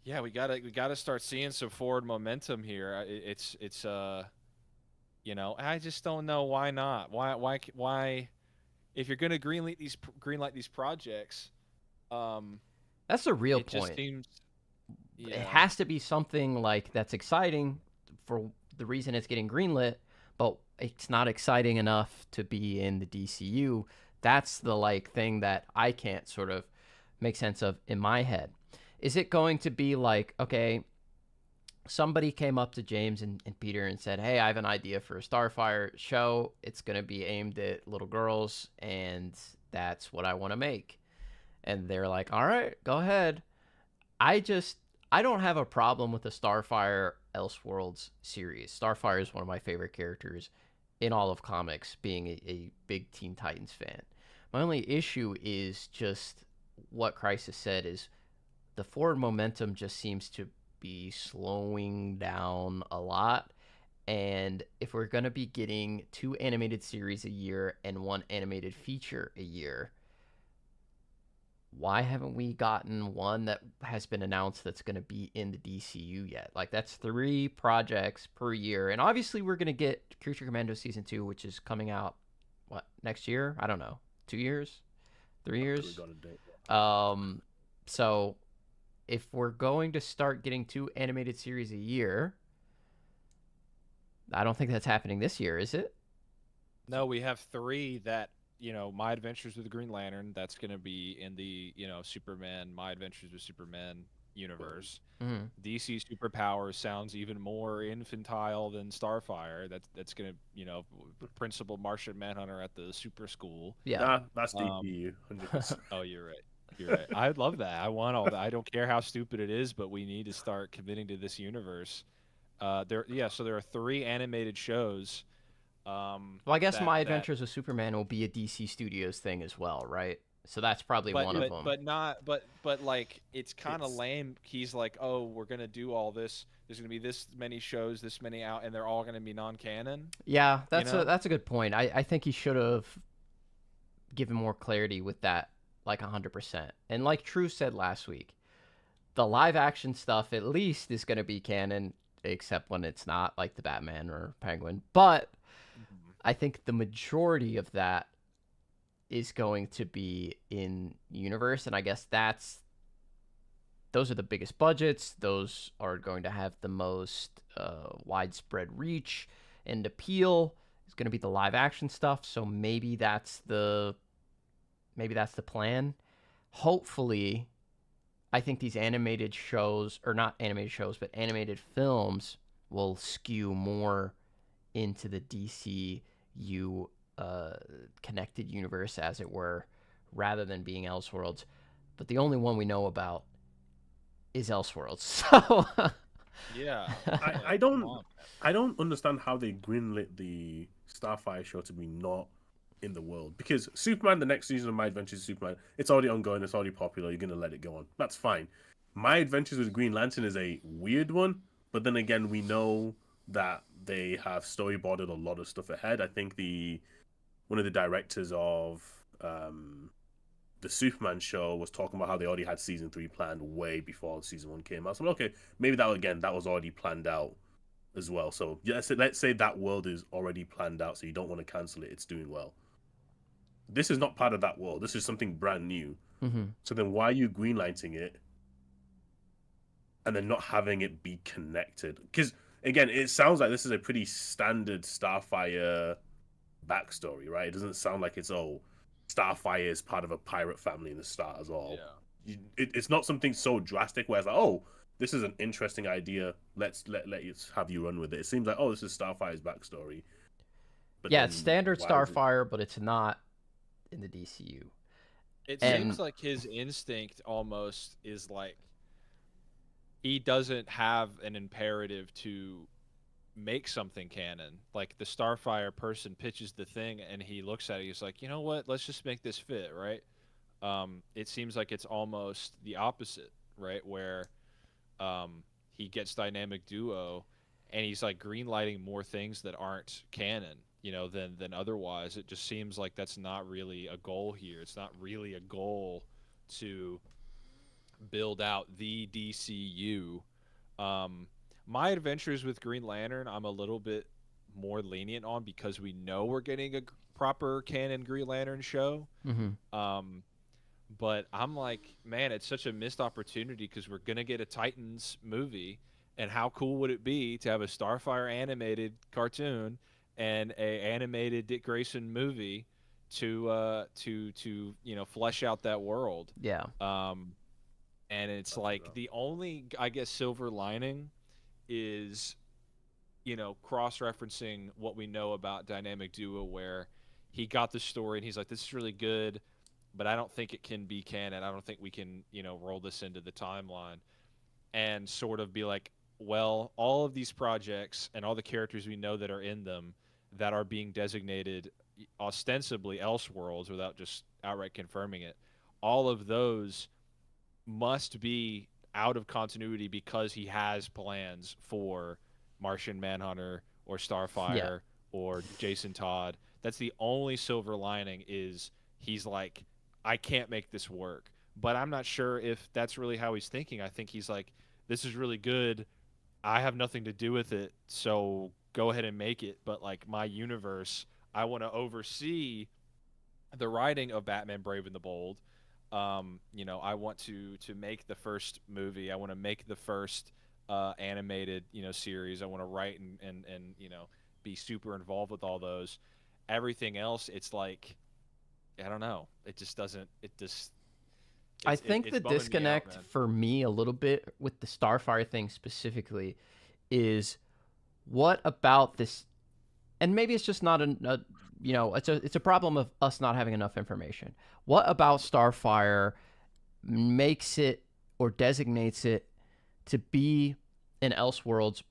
yeah, we gotta start seeing some forward momentum here. It's you know, I just don't know why not. Why if you're gonna greenlight these projects, that's the real point. Just seems. Yeah. It has to be something like that's exciting for the reason it's getting greenlit, but it's not exciting enough to be in the DCU. That's the like thing that I can't sort of make sense of in my head. Is it going to be like, okay, somebody came up to James and Peter and said, hey, I have an idea for a Starfire show. It's going to be aimed at little girls, and that's what I want to make. And they're like, all right, go ahead. I don't have a problem with the Starfire Elseworlds series. Starfire is one of my favorite characters in all of comics, being a big Teen Titans fan. My only issue is just what Crisis said is the forward momentum just seems to be slowing down a lot. And if we're going to be getting 2 animated series a year and 1 animated feature a year, why haven't we gotten one that has been announced that's going to be in the DCU yet? Like, that's 3 projects per year. And obviously we're going to get Creature Commando Season 2, which is coming out, next year? I don't know. 2 years? 3 years? So if we're going to start getting 2 animated series a year, I don't think that's happening this year, is it? No, we have 3 that, My Adventures with the Green Lantern, that's going to be in the, Superman, My Adventures with Superman universe. Mm-hmm. DC Superpowers sounds even more infantile than Starfire. That's going to, Principal Martian Manhunter at the super school. Yeah. That's DCU. 100%. Oh, you're right. You're right. I love that. I want all that. I don't care how stupid it is, but we need to start committing to this universe. So there are 3 animated shows. Well, I guess My Adventures with Superman will be a DC Studios thing as well, right? So that's probably one of them. But like, it's kind of lame. He's like, oh, we're gonna do all this. There's gonna be this many shows, this many out, and they're all gonna be non-canon. Yeah, that's a good point. I think he should have given more clarity with that, like 100%. And like True said last week, the live action stuff at least is gonna be canon, except when it's not, like the Batman or Penguin. But I think the majority of that is going to be in universe, and I guess those are the biggest budgets. Those are going to have the most widespread reach and appeal. It's going to be the live action stuff, so maybe that's the plan. Hopefully, I think these animated shows, or not animated shows, but animated films will skew more into the DCU connected universe, as it were, rather than being Elseworlds. But the only one we know about is Elseworlds. So yeah, I don't understand how they greenlit the Starfire show to be not in the world, because Superman, the next season of My Adventures with Superman, it's already ongoing, it's already popular, you're gonna let it go on. That's fine. My Adventures with Green Lantern is a weird one, but then again, we know that they have storyboarded a lot of stuff ahead. I think one of the directors of the Superman show was talking about how they already had season 3 planned way before season 1 came out. So okay, maybe that was already planned out as well. So yeah, let's say that world is already planned out, so you don't want to cancel it. It's doing well. This is not part of that world. This is something brand new. Mm-hmm. So then why are you greenlighting it and then not having it be connected? Because again, it sounds like this is a pretty standard Starfire backstory, right? It doesn't sound like it's Starfire is part of a pirate family in the start as well. Yeah. It's not something so drastic where it's like, this is an interesting idea. Let you have you run with it. It seems like, this is Starfire's backstory. But yeah, it's standard Starfire, but it's not in the DCU. It seems like his instinct almost is like, he doesn't have an imperative to make something canon. Like, the Starfire person pitches the thing and he looks at it, he's like, you know what, let's just make this fit, right? It seems like it's almost the opposite, right? Where he gets Dynamic Duo and he's like greenlighting more things that aren't canon, than otherwise. It just seems like that's not really a goal here. It's not really a goal to build out the DCU. My Adventures with Green Lantern, I'm a little bit more lenient on, because we know we're getting a proper canon Green Lantern show. Mm-hmm. But I'm like, man, it's such a missed opportunity, because we're gonna get a Titans movie, and how cool would it be to have a Starfire animated cartoon and a animated Dick Grayson movie to flesh out that world. Yeah. And it's like, the only, I guess, silver lining is, cross-referencing what we know about Dynamic Duo, where he got the story and he's like, this is really good, but I don't think it can be canon. I don't think we can, roll this into the timeline, and sort of be like, well, all of these projects and all the characters we know that are in them that are being designated ostensibly Elseworlds without just outright confirming it, all of those must be out of continuity because he has plans for Martian Manhunter or Starfire or Jason Todd. That's the only silver lining, is he's like, I can't make this work. But I'm not sure if that's really how he's thinking. I think he's like, this is really good. I have nothing to do with it, so go ahead and make it. But like, my universe, I want to oversee the writing of Batman Brave and the Bold. I want to make the first movie. I want to make the first animated series. I want to write and be super involved with all those. Everything else, it's like, I don't know. It just doesn't. I think the bumming me disconnect out, for me a little bit with the Starfire thing specifically is, what about this? And maybe it's just not it's a problem of us not having enough information. What about Starfire makes it or designates it to be an Elseworlds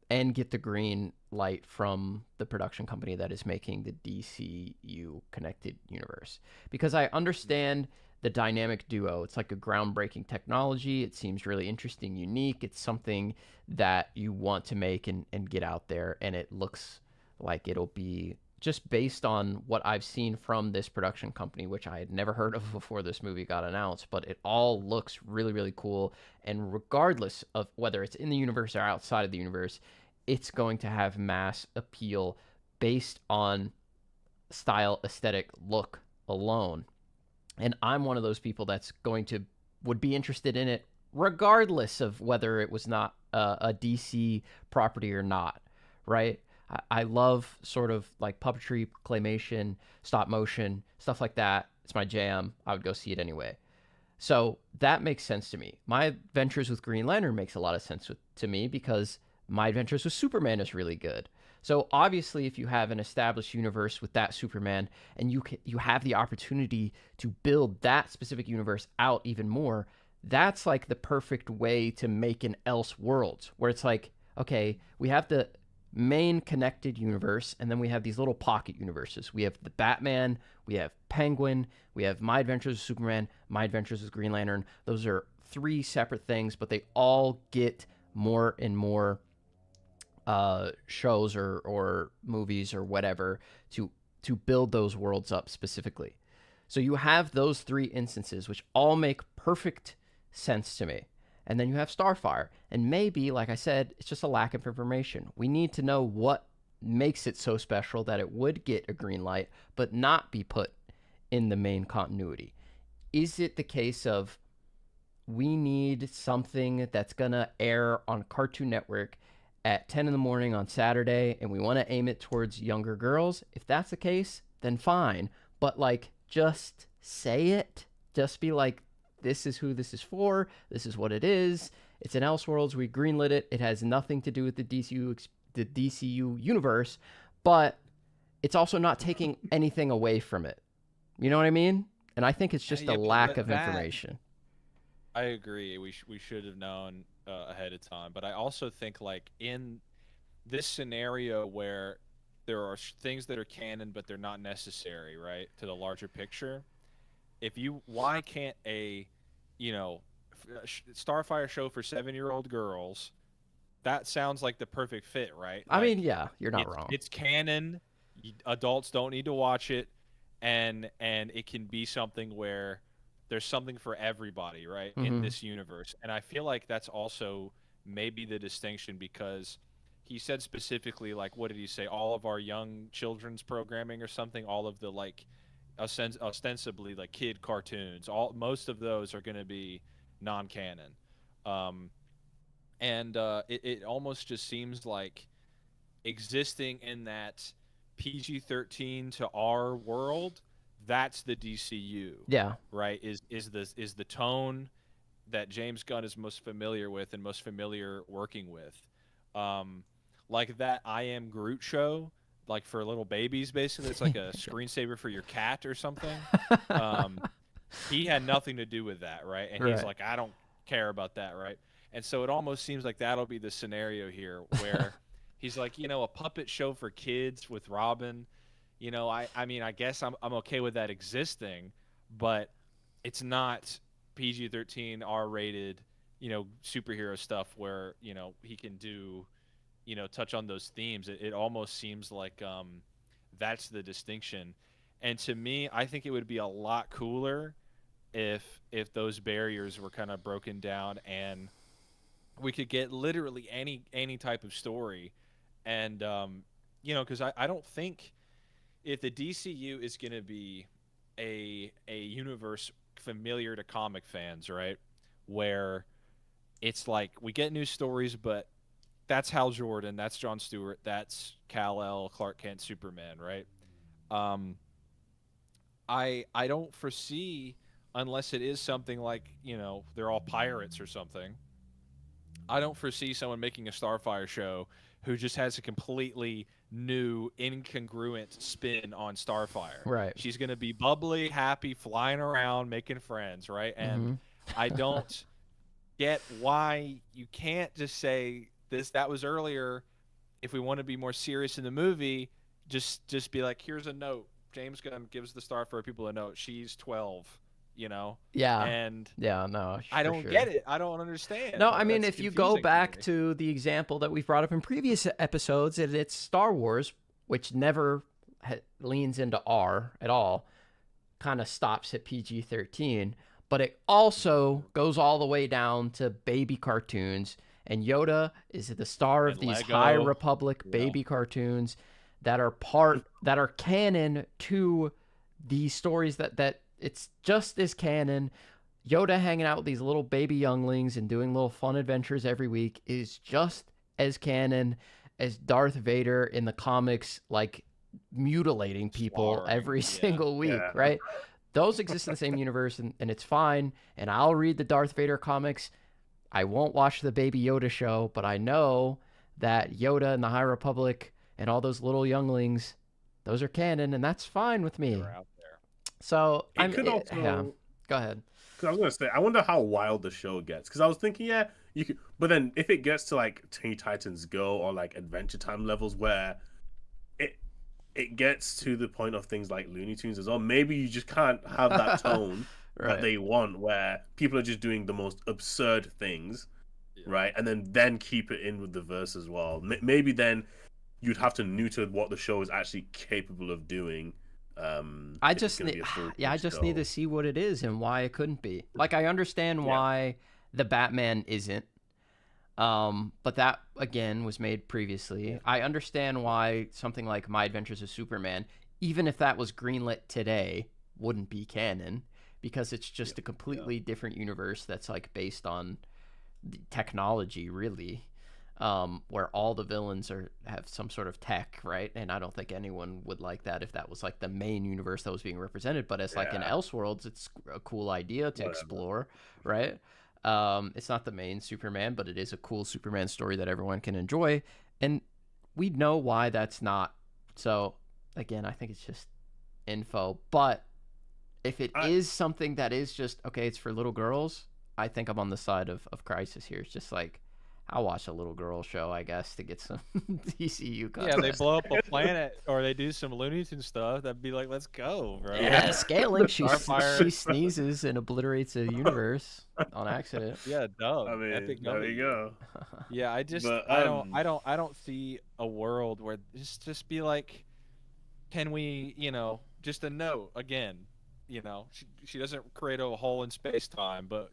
and get the green light from the production company that is making the DCU connected universe? Because I understand the Dynamic Duo. It's like a groundbreaking technology. It seems really interesting, unique. It's something that you want to make and get out there, and it looks like it'll be, just based on what I've seen from this production company, which I had never heard of before this movie got announced, but it all looks really, really cool. And regardless of whether it's in the universe or outside of the universe, it's going to have mass appeal based on style, aesthetic, look alone. And I'm one of those people that's would be interested in it regardless of whether it was not a DC property or not, right? I love sort of like puppetry, claymation, stop motion, stuff like that. It's my jam. I would go see it anyway. So that makes sense to me. My Adventures with Green Lantern makes a lot of sense to me because My Adventures with Superman is really good. So obviously, if you have an established universe with that Superman, and you have the opportunity to build that specific universe out even more, that's like the perfect way to make an Elseworlds, where it's like, okay, we have the main connected universe, and then we have these little pocket universes. We have the Batman, we have Penguin, we have My Adventures with Superman, My Adventures with Green Lantern. Those are three separate things, but they all get more and more shows or movies or whatever to build those worlds up specifically. So you have those three instances, which all make perfect sense to me. And then you have Starfire. And maybe, like I said, it's just a lack of information. We need to know what makes it so special that it would get a green light, but not be put in the main continuity. Is it the case of, we need something that's going to air on Cartoon Network at 10 in the morning on Saturday, and we want to aim it towards younger girls? If that's the case, then fine. But like, just say it. Just be like, this is who this is for. This is what it is. It's an Elseworlds. We greenlit it. It has nothing to do with the DCU universe, but it's also not taking anything away from it. You know what I mean? And I think it's just a lack of information. I agree. We should have known ahead of time. But I also think, like, in this scenario where there are things that are canon but they're not necessary, right, to the larger picture, why can't a Starfire show for 7-year-old girls? That sounds like the perfect fit, right? I mean, yeah, you're not wrong. It's canon. Adults don't need to watch it, and it can be something where there's something for everybody, right, in this universe. And I feel like that's also maybe the distinction, because he said specifically, like, what did he say? All of our young children's programming or something, all of the, like, ostensibly like kid cartoons, most of those are going to be non-canon. It almost just seems like existing in that PG-13 to R world, that's the DCU. Yeah. Right? Is the tone that James Gunn is most familiar with and most familiar working with. Like that I Am Groot show, like for little babies, basically. It's like a screensaver for your cat or something. Um, he had nothing to do with that, right? And he's Right. like, I don't care about that, right? And so it almost seems like that'll be the scenario here where he's like, a puppet show for kids with Robin. I mean, I guess I'm okay with that existing, but it's not PG-13 R-rated, superhero stuff where, he can do, touch on those themes. It almost seems like that's the distinction. And to me, I think it would be a lot cooler if those barriers were kind of broken down and we could get literally any type of story. And because I don't think if the DCU is going to be a universe familiar to comic fans, right, where it's like we get new stories, but that's Hal Jordan, that's John Stewart, that's Kal-El, Clark Kent, Superman, right? Um, I don't foresee, unless it is something like they're all pirates or something. I don't foresee someone making a Starfire show who just has a completely new, incongruent spin on Starfire. Right. She's going to be bubbly, happy, flying around, making friends, right? And Mm-hmm. I don't get why you can't just say this. That was earlier. If we want to be more serious in the movie, just be like, here's a note. James Gunn gives the Starfire people a note. She's 12. Yeah. And Yeah, no, I for don't sure. get it. I don't understand. No, I mean, That's if you go confusing back me. to the example that we've brought up in previous episodes, and it's Star Wars, which never leans into R at all, kind of stops at PG-13, but it also goes all the way down to baby cartoons. And Yoda is the star of And these Lego. High Republic baby cartoons that are canon to these stories that it's just as canon. Yoda hanging out with these little baby younglings and doing little fun adventures every week is just as canon as Darth Vader in the comics, like mutilating people Slaughtering, every yeah. single week, Yeah. right? Those exist in the same universe, and it's fine. And I'll read the Darth Vader comics. I won't watch the Baby Yoda show, but I know that Yoda and the High Republic and all those little younglings, those are canon, and that's fine with me. They're out there. So It could also. yeah. Go ahead. Cause I was gonna say, I wonder how wild the show gets. Because I was thinking, yeah, you could, but then if it gets to like Teen Titans Go or like Adventure Time levels where it gets to the point of things like Looney Tunes as well, maybe you just can't have that tone Right. that they want, where people are just doing the most absurd things, Yeah. right? And then keep it in with the verse as well. Maybe then you'd have to neuter what the show is actually capable of doing. I if it's just gonna be need, a full yeah, I just need to see what it is and why it couldn't be. Like, I understand why the Batman isn't, but that again was made previously. I understand why something like My Adventures of Superman, even if that was greenlit today, wouldn't be canon because it's just a completely different universe that's like based on the technology, really. Where all the villains have some sort of tech, right? And I don't think anyone would like that if that was like the main universe that was being represented. But as like in Elseworlds, it's a cool idea to explore, right? It's not the main Superman, but it is a cool Superman story that everyone can enjoy, and we know why that's not. So again, I think it's just info. But if it is something that is just okay, it's for little girls, I think I'm on the side of Crisis here. It's just like, I'll watch a little girl show, I guess, to get some DCU content. Yeah, they blow up a planet or they do some Looney Tunes stuff. That'd be like, let's go, bro. Yeah, scaling. She Starfire. sneezes and obliterates a universe on accident. Yeah, dumb. I mean, Epic there gummy. you go. Yeah, I just But, I don't see a world where just be like, can we, just a note again, she doesn't create a hole in space time, but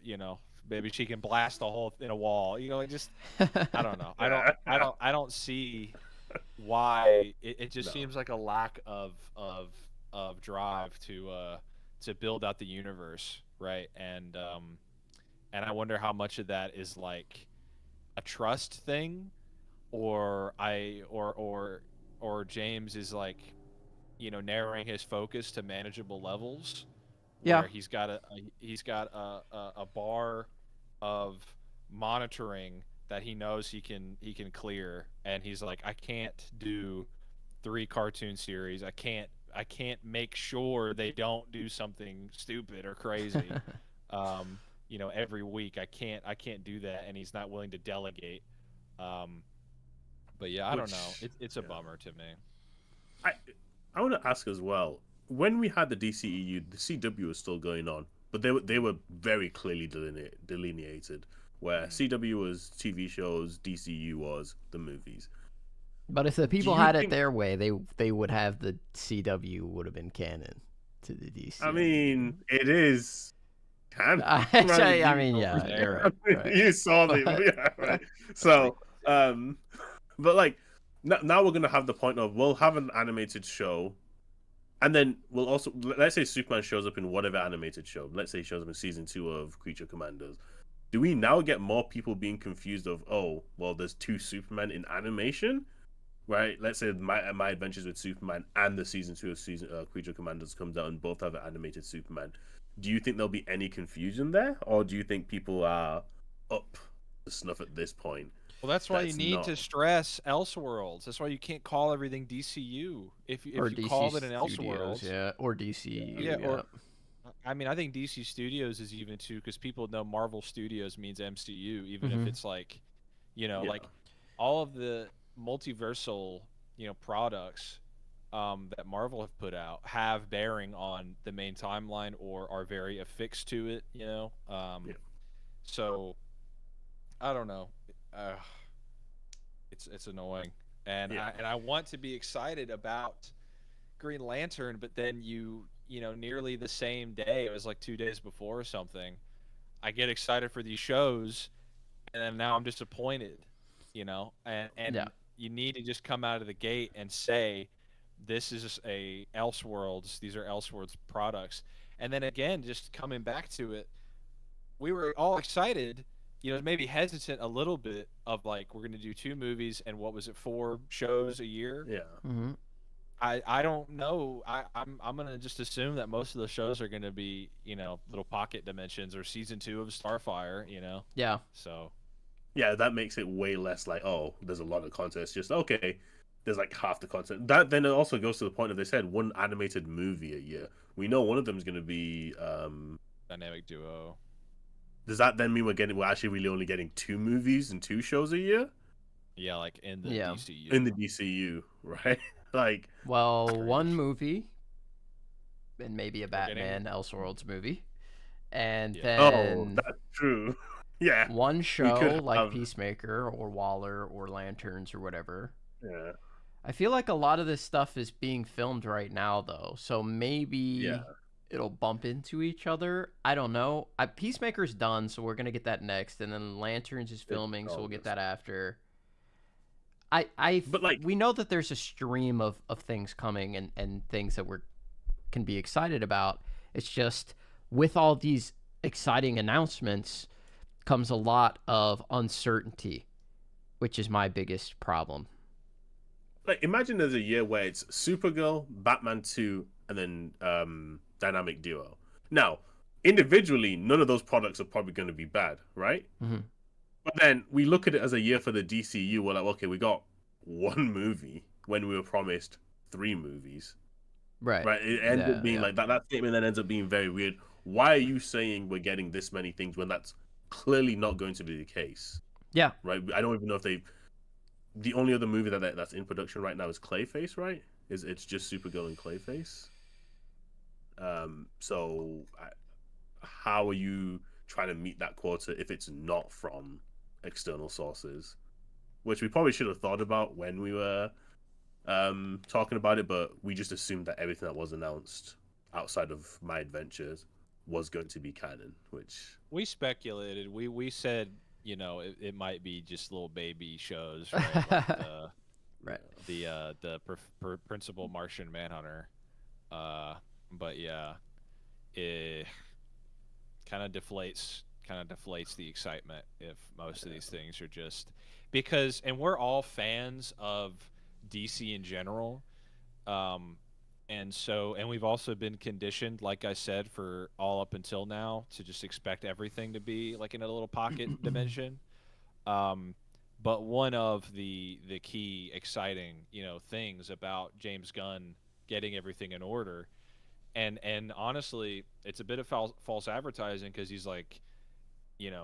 maybe she can blast a hole in a wall. It just I don't know. I don't see why it just seems like a lack of drive to build out the universe, right? And I wonder how much of that is like a trust thing, or James is like, narrowing his focus to manageable levels. Yeah. Where he's got a bar of monitoring that he knows he can clear, and he's like, I can't do 3 cartoon series. I can't make sure they don't do something stupid or crazy. Every week I can't do that, and he's not willing to delegate. But yeah, I don't know. It's a bummer to me. I want to ask as well. When we had the DCEU, the CW was still going on, but they were very clearly delineated. Where CW was TV shows, DCU was the movies. But if the people had it their way, they would have the CW would have been canon to the DC. I mean, it is canon. I mean, yeah, you're right. You saw the yeah, right. So, but like now we're gonna have the point of we'll have an animated show, and then we'll also, let's say Superman shows up in whatever animated show. Let's say he shows up in season 2 of Creature Commandos. Do we now get more people being confused of, oh, well, there's 2 Superman in animation? Right, let's say my Adventures with Superman and the season 2 of Creature Commandos comes out and both have an animated Superman. Do you think there'll be any confusion there, or do you think people are up to snuff at this point? Well, that's why you need to stress Elseworlds. That's why you can't call everything DCU. If you DC called it an Studios, Elseworlds, yeah, or DCU, yeah, or I mean, I think DC Studios is even too, because people know Marvel Studios means MCU, even if it's like, like all of the multiversal products that Marvel have put out have bearing on the main timeline or are very affixed to it, so I don't know, it's annoying, and I want to be excited about Green Lantern, but then nearly the same day, it was like 2 days before or something, I get excited for these shows, and then now I'm disappointed, and you need to just come out of the gate and say, this is a Elseworlds, these are Elseworlds products. And then again, just coming back to it, we were all excited, maybe hesitant a little bit of like, we're going to do 2 movies and what was it, 4 shows a year? Yeah. I don't know. I'm gonna just assume that most of the shows are gonna be, little pocket dimensions or season 2 of Starfire, Yeah. So yeah, that makes it way less like, oh, there's a lot of content. It's just, okay, there's like half the content. That then it also goes to the point of, they said 1 animated movie a year. We know one of them is going to be Dynamic Duo. Does that then mean we're actually really only getting 2 movies and 2 shows a year? Yeah, like in the DCU. In the DCU, right? Like, well, 1 movie and maybe a Batman Elseworlds movie, and then that's true. Yeah, 1 show like Peacemaker or Waller or Lanterns or whatever. Yeah, I feel like a lot of this stuff is being filmed right now, though, so maybe it'll bump into each other. I don't know. Peacemaker's done, so we're gonna get that next, and then Lanterns is filming, so we'll get that after. But like, we know that there's a stream of things coming and things that can be excited about. It's just with all these exciting announcements comes a lot of uncertainty, which is my biggest problem. Like, imagine there's a year where it's Supergirl, Batman 2, and then Dynamic Duo. Now, individually, none of those products are probably going to be bad, right? Mm-hmm. But then we look at it as a year for the DCU. We're like, okay, we got 1 movie when we were promised 3 movies. Right. Right. It ends up being like that. That statement then ends up being very weird. Why are you saying we're getting this many things when that's clearly not going to be the case? Yeah. Right. I don't even know if the only other movie that's in production right now is Clayface, right? It's just Supergirl and Clayface. So how are you trying to meet that quota if it's not from external sources? Which we probably should have thought about when we were talking about it, but we just assumed that everything that was announced outside of My Adventures was going to be canon, which we speculated. We said, it might be just little baby shows, right? Like the Principal Martian Manhunter, but yeah, it kind of deflates the excitement if most of these things are just because, and we're all fans of DC in general, And we've also been conditioned, like I said, for all up until now to just expect everything to be like in a little pocket dimension. Um, but one of the key exciting, things about James Gunn getting everything in order, and honestly, it's a bit of false advertising because he's like,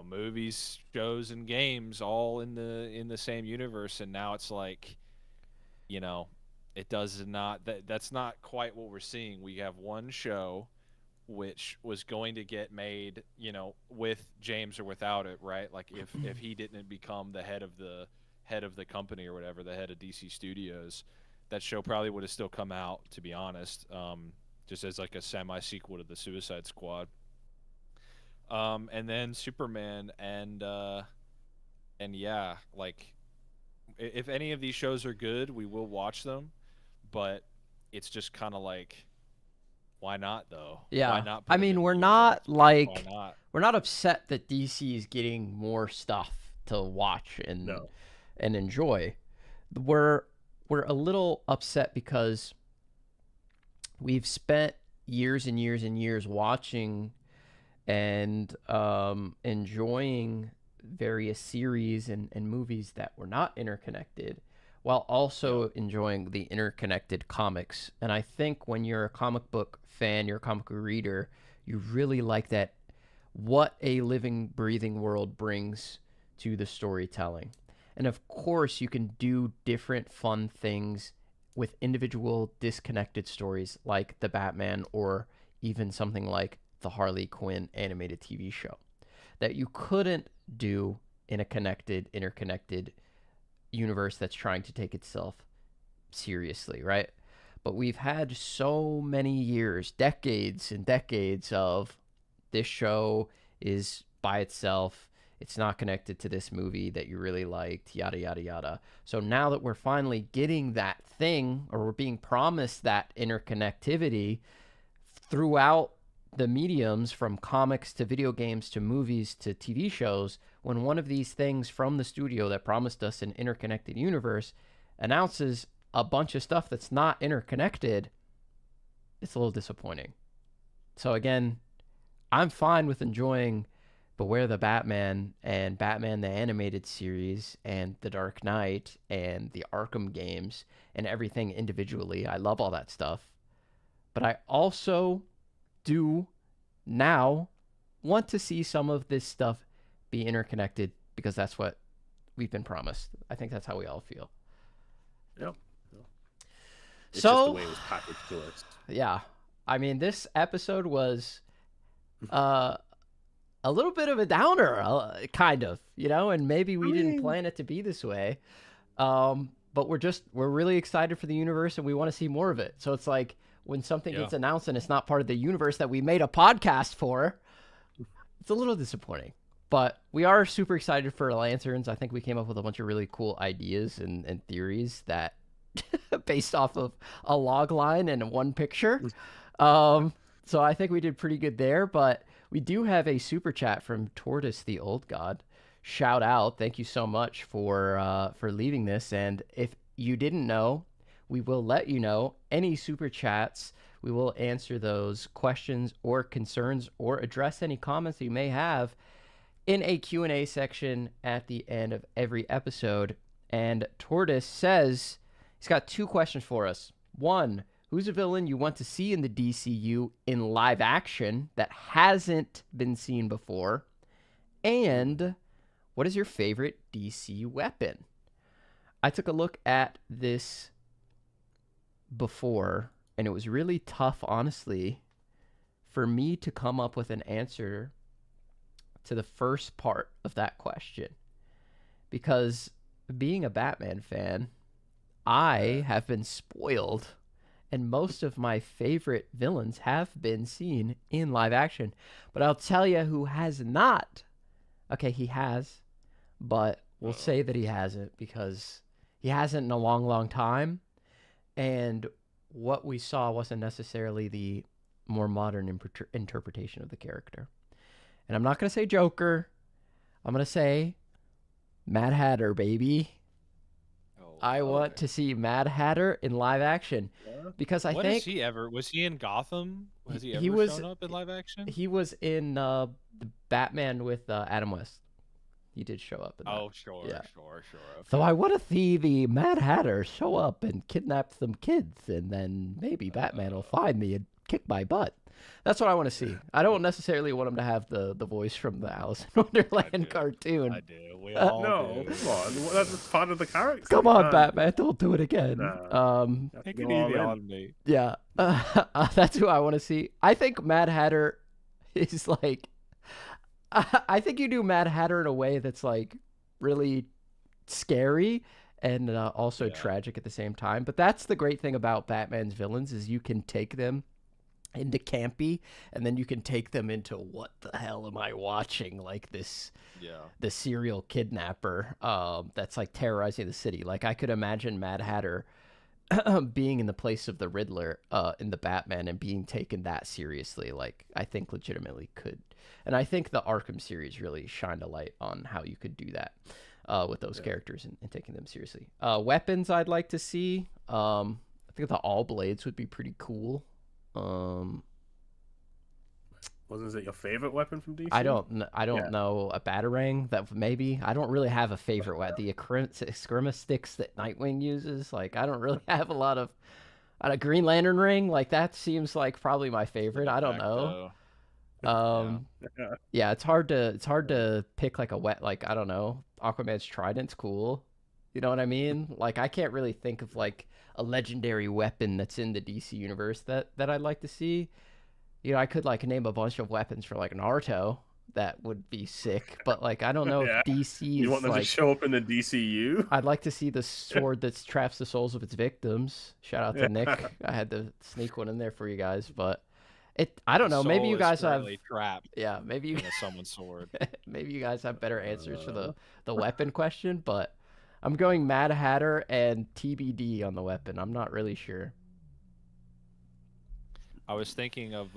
movies, shows, and games all in the same universe, and now it's like, you know, it does not that's not quite what we're seeing. We have one show which was going to get made, with James or without it, right? Like if he didn't become the head of the company or whatever, the head of DC Studios, that show probably would have still come out, to be honest, just as like a semi sequel to the Suicide Squad. And then Superman and yeah, like if any of these shows are good, we will watch them, but it's just kind of like, why not though? Why Yeah. not I put them mean, in the we're universe? not Why not? upset that DC is getting more stuff to watch No. and enjoy. We're a little upset because we've spent years and years and years watching and enjoying various series and movies that were not interconnected, while also enjoying the interconnected comics. And I think when you're a comic book fan, you're a comic book reader, you really like that, what a living, breathing world brings to the storytelling. And of course, you can do different fun things with individual disconnected stories like the Batman, or even something like the Harley Quinn animated TV show, that you couldn't do in a interconnected universe that's trying to take itself seriously, right? But we've had so many years, decades and decades of this show is by itself. It's not connected to this movie that you really liked, yada, yada, yada. So now that we're finally getting that thing, or we're being promised that interconnectivity throughout the mediums, from comics to video games to movies to TV shows, when one of these things from the studio that promised us an interconnected universe announces a bunch of stuff that's not interconnected, it's a little disappointing. So again, I'm fine with enjoying Beware the Batman and Batman the Animated Series and The Dark Knight and the Arkham games and everything individually. I love all that stuff. But I also do now want to see some of this stuff be interconnected, because that's what we've been promised. I think that's how we all feel. Yep. It's So, just the way it was packaged to us. Yeah. I mean, this episode was a little bit of a downer, kind of, and maybe we didn't plan it to be this way. But we're really excited for the universe and we want to see more of it. So it's like when something gets announced and it's not part of the universe that we made a podcast for, it's a little disappointing. But we are super excited for Lanterns. I think we came up with a bunch of really cool ideas and theories that based off of a log line and one picture. So I think we did pretty good there, but we do have a super chat from Tortoise the Old God. Shout out. Thank you so much for leaving this. And if you didn't know, we will let you know. Any super chats, we will answer those questions or concerns or address any comments that you may have in a Q&A section at the end of every episode. And Tortoise says he's got 2 questions for us. 1, who's a villain you want to see in the DCU in live action that hasn't been seen before? And what is your favorite DC weapon? I took a look at this before, and it was really tough, honestly, for me to come up with an answer to the first part of that question. Because being a Batman fan, I have been spoiled, and most of my favorite villains have been seen in live action. But I'll tell you who has not. Okay, he has, but we'll say that he hasn't because he hasn't in a long, long time. And what we saw wasn't necessarily the more modern interpretation of the character. And I'm not going to say Joker. I'm going to say Mad Hatter, baby. Oh I want to see Mad Hatter in live action because I What think is he ever? Was he in Gotham? Has he he ever was shown up in live action? he was in the Batman with Adam West. He did show up in that. Oh, sure, Yeah. sure. Okay. So I want to see the Mad Hatter show up and kidnap some kids, and then maybe Batman will find me and kick my butt. That's what I want to see. I don't necessarily want him to have the voice from the Alice in Wonderland cartoon. I do. We all No, do. come on. That's part of the character. Come on, Batman, don't do it again. No. Take it easy on me. Yeah, that's who I want to see. I think Mad Hatter is like, I think you do Mad Hatter in a way that's like really scary and also tragic at the same time. But that's the great thing about Batman's villains is you can take them into campy, and then you can take them into what the hell am I watching? Like this, the serial kidnapper that's like terrorizing the city. Like I could imagine Mad Hatter being in the place of the Riddler in the Batman and being taken that seriously. Like I think legitimately could, and I think the Arkham series really shined a light on how you could do that with those characters and taking them seriously. Weapons I'd like to see. I think the All Blades would be pretty cool. Wasn't it your favorite weapon from DC? I don't know. A batarang, that maybe. I don't really have a favorite weapon. The Eskrima sticks that Nightwing uses, like I don't really have a lot of. A Green Lantern ring, like that seems like probably my favorite. I don't know. Yeah, it's hard to pick like like I don't know. Aquaman's trident's cool. You know what I mean? Like I can't really think of like a legendary weapon that's in the DC universe that I'd like to see. You know, I could like name a bunch of weapons for like Naruto that would be sick, but like I don't know if DC is you want them to show up in the DCU. I'd like to see the sword that traps the souls of its victims. Shout out to Nick. I had to sneak one in there for you guys, but I don't know. Maybe you guys have trapped. Yeah, maybe you someone's sword. Maybe you guys have better answers for the weapon question, but I'm going Mad Hatter and TBD on the weapon. I'm not really sure. I was thinking of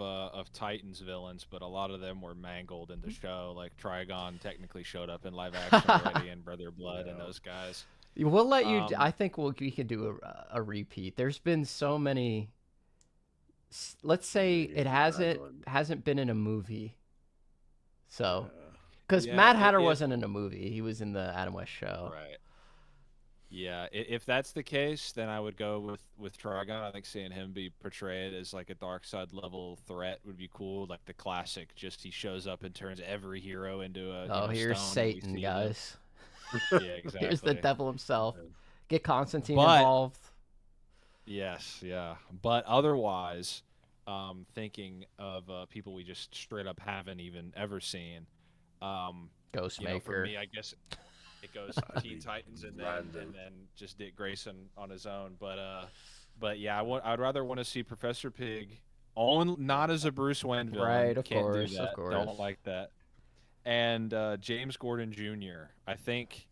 Titans villains, but a lot of them were mangled in the show. Like Trigon technically showed up in live action already, and Brother Blood and those guys. We'll let you. I think we can do a repeat. There's been so many. Let's say it hasn't been in a movie. So, because Mad Hatter wasn't in a movie, he was in the Adam West show. Right. Yeah, if that's the case, then I would go with Trigon. I think seeing him be portrayed as like a dark side level threat would be cool. Like the classic, just he shows up and turns every hero into a here's stone Satan, guys. Yeah, exactly. Here's the devil himself. Get Constantine involved. Yes, yeah. But otherwise, thinking of people we just straight up haven't even ever seen. Ghostmaker. For me, I guess it goes Teen Titans and then just Dick Grayson on his own. But yeah, I'd rather want to see Professor Pig, not as a Bruce Wayne villain. Right, of Can't course, do that. of course. Don't like that. And James Gordon Jr. I think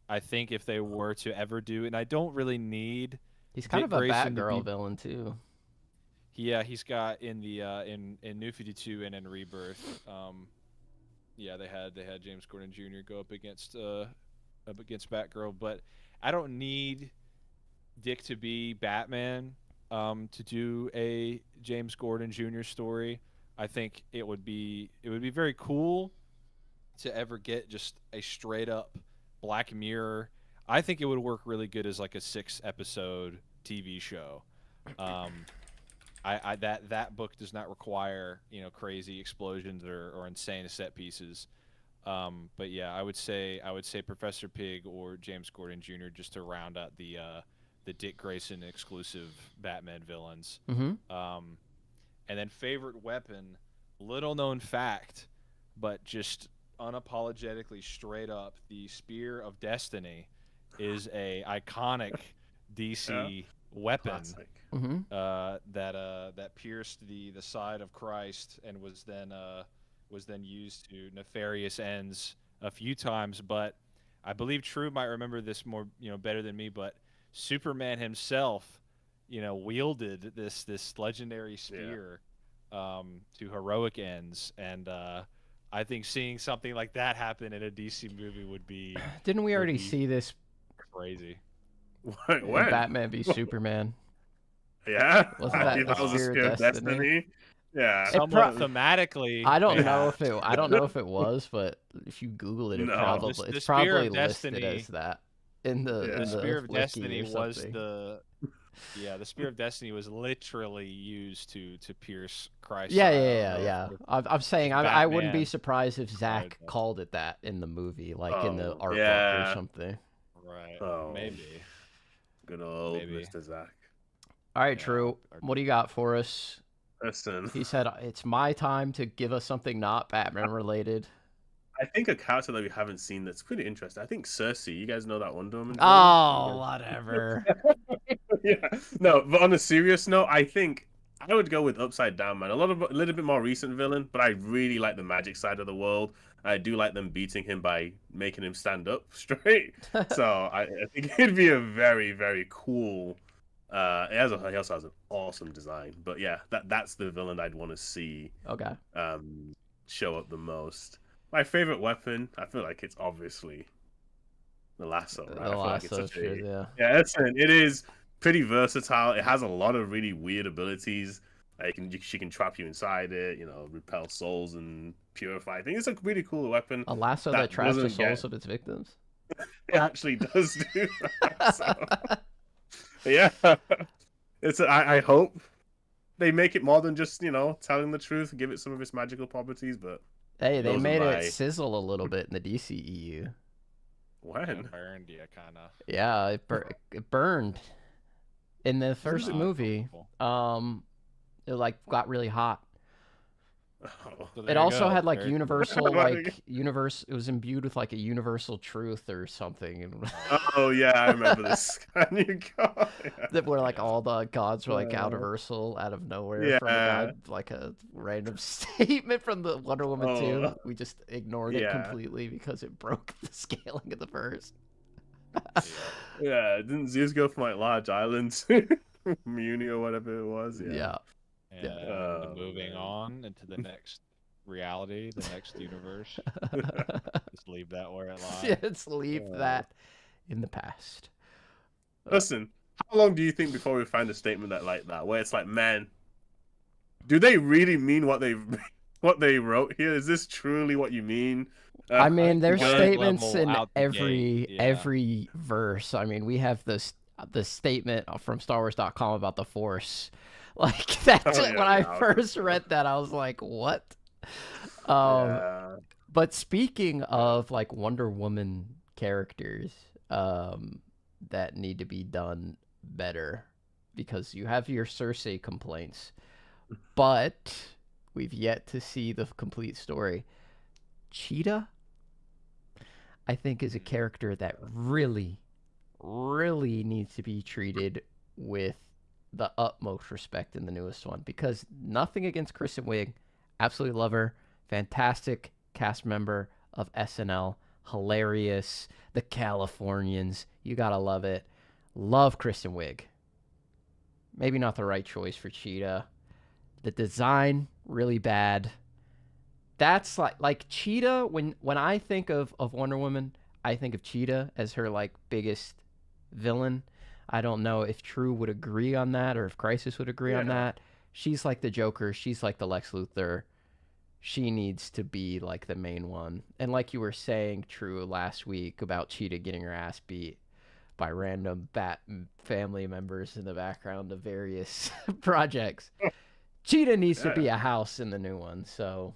if they were to ever do, and I don't really need. He's kind Dick of a Grayson Batgirl villain too. Yeah, he's got in the in New 52 and in Rebirth. Yeah, they had James Gordon Jr. go up against Batgirl, but I don't need Dick to be Batman to do a James Gordon Jr. story. I think it would be very cool to ever get just a straight up Black Mirror. I think it would work really good as like a 6-episode TV show. That book does not require crazy explosions or insane set pieces. But yeah, I would say Professor Pig or James Gordon Jr. just to round out the Dick Grayson exclusive Batman villains. Mm-hmm. And then favorite weapon, little known fact, but just unapologetically straight up, the Spear of Destiny is a iconic DC weapon. Mm-hmm. That pierced the side of Christ and was then used to nefarious ends a few times. But I believe True might remember this more better than me. But Superman himself, wielded this legendary spear to heroic ends, and I think seeing something like that happen in a DC movie would be. Didn't we already see this? Crazy. When? Batman v Superman. Yeah, Wasn't I that think that the was a Spear Spear of of Destiny? Destiny. Yeah. Somewhat pro- thematically. I don't know yeah. if it. I don't know if it was, but if you Google it, No. it's The Spear probably of listed Destiny. as that in the Yeah. in The Spear the of wiki Destiny or was something. the the Spear of Destiny was literally used to pierce Christ's Yeah, side. I yeah, don't yeah, know yeah. if I'm saying I wouldn't be Batman surprised if tried Zach to- called it that in the movie, like in the Oh, art book or yeah. something. Right. Oh. Maybe. Good old Maybe. Mr. Zach. All right, Yeah, True. What do you got for us? Listen, He said it's my time to give us something not Batman related. I think a character that we haven't seen that's pretty interesting. I think Cersei. You guys know that Wonder Woman? Oh, whatever. Yeah. No, but on a serious note, I think I would go with Upside Down Man. A little bit more recent villain, but I really like the magic side of the world. I do like them beating him by making him stand up straight. So I think it'd be a very, very cool. He also has an awesome design. But yeah, that's the villain I'd want to see Okay. show up the most. My favorite weapon, I feel like it's obviously the lasso. Right? I feel like it's such yeah. yeah, it is pretty versatile. It has a lot of really weird abilities. She can trap you inside it, repel souls and purify. I think it's a really cool weapon. A lasso that traps the doesn't souls of its victims. It actually does do that. So, yeah, I hope they make it more than just telling the truth, give it some of its magical properties. But Hey, they those are made my- it sizzle a little bit in the DCEU. when Burned you kind of. Yeah, it burned in the first not movie. comfortable. It like got really hot. oh. So It there you also go. had like There- universal There you It was imbued with like a universal truth or something, and Oh yeah, I remember this scan you got. Yeah. that where like all the gods were like Yeah. universal out of nowhere from a Yeah. guy, like a random statement from the Wonder Woman 2. Oh. We just ignored it Yeah. completely because it broke the scaling of the verse. Yeah, didn't Zeus go from like large islands, Muni or whatever it was? Yeah. And Oh, moving man. on into the next reality, the next universe. Just leave that where it lies. Yeah, let's leave that in the past. Listen, how long do you think before we find a statement like that, where it's like, man, do they really mean what they wrote here? Is this truly what you mean? I mean, there's Word statements level in out the every gate, yeah. every verse. I mean, we have the statement from StarWars.com about the Force. Like that's Oh, yeah, when I yeah, first read that, I was like, what? Yeah. But speaking of like Wonder Woman characters that need to be done better, because you have your Cersei complaints, but we've yet to see the complete story. Cheetah, I think, is a character that really, really needs to be treated with the utmost respect in the newest one, because nothing against Kristen Wiig, absolutely love her, fantastic cast member of SNL, hilarious, the Californians, you gotta love it, love Kristen Wiig. Maybe not the right choice for Cheetah. The design really bad. That's like Cheetah. When I think of Wonder Woman, I think of Cheetah as her like biggest villain. I don't know if True would agree on that or if Crisis would agree on Yeah. that. She's like the Joker. She's like the Lex Luthor. She needs to be like the main one. And like you were saying, True, last week about Cheetah getting her ass beat by random Bat family members in the background of various projects. Cheetah needs to be a house in the new one. So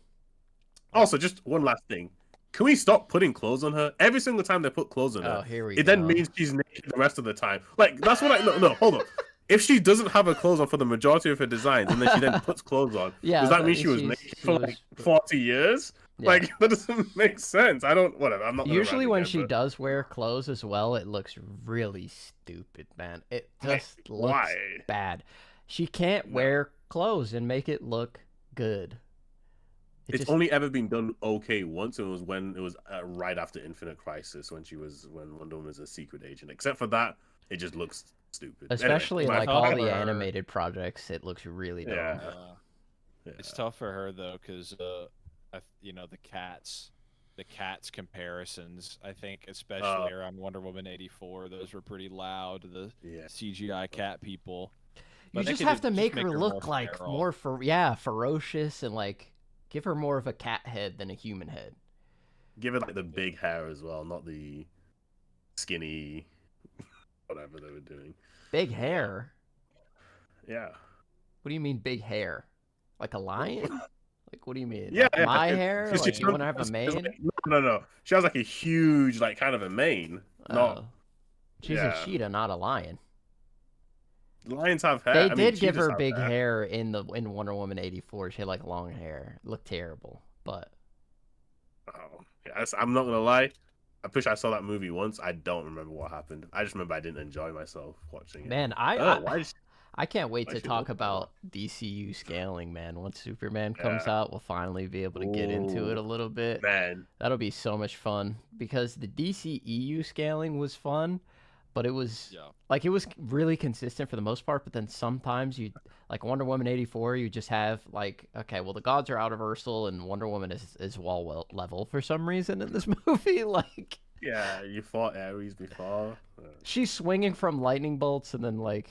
Also, just one last thing. Can we stop putting clothes on her? Every single time they put clothes on her, here we it go. then means she's naked the rest of the time. Like, that's what no, hold on. If she doesn't have her clothes on for the majority of her designs, and then she then puts clothes on, Yeah, does that mean but she was she's- naked she for was- like 40 years? Yeah. Like, that doesn't make sense. Whatever. I'm not gonna Usually rant when again, she but does wear clothes as well, it looks really stupid, man. It just looks why? bad. She can't wear clothes and make it look good. It's just- only ever been done okay once, and it was when it was right after Infinite Crisis when Wonder Woman was a secret agent. Except for that, it just looks stupid. especially in Anyway, like my all fault. the animated projects, it looks really dumb. Yeah. It's tough for her though, because the cats the cats comparisons. I think especially around Wonder Woman 84, those were pretty loud. The CGI cat people. You just have to make her look like more ferocious and like give her more of a cat head than a human head. Give it like the big hair as well, not the skinny whatever they were doing. Big hair? Yeah. What do you mean big hair? Like a lion? Like what do you mean? Yeah, like my hair? Like you want to have a mane? Like, no. She has like a huge, like kind of a mane. She's a cheetah, not a lion. Lions have hair. They did give her big hair in Wonder Woman 84. She had like long hair. It looked terrible, but I'm not gonna lie. I'm pretty sure I saw that movie once. I don't remember what happened. I just remember I didn't enjoy myself watching it. Man, I can't wait to talk about DCU scaling, man. Once Superman comes out, we'll finally be able to get into it a little bit. Man, that'll be so much fun because the DCEU scaling was fun, but it was like it was really consistent for the most part. But then sometimes you like Wonder Woman 84, you just have like, okay, well the gods are out of Ursel and Wonder Woman is wall level for some reason in this movie. Like, yeah, you fought Ares before. She's swinging from lightning bolts and then like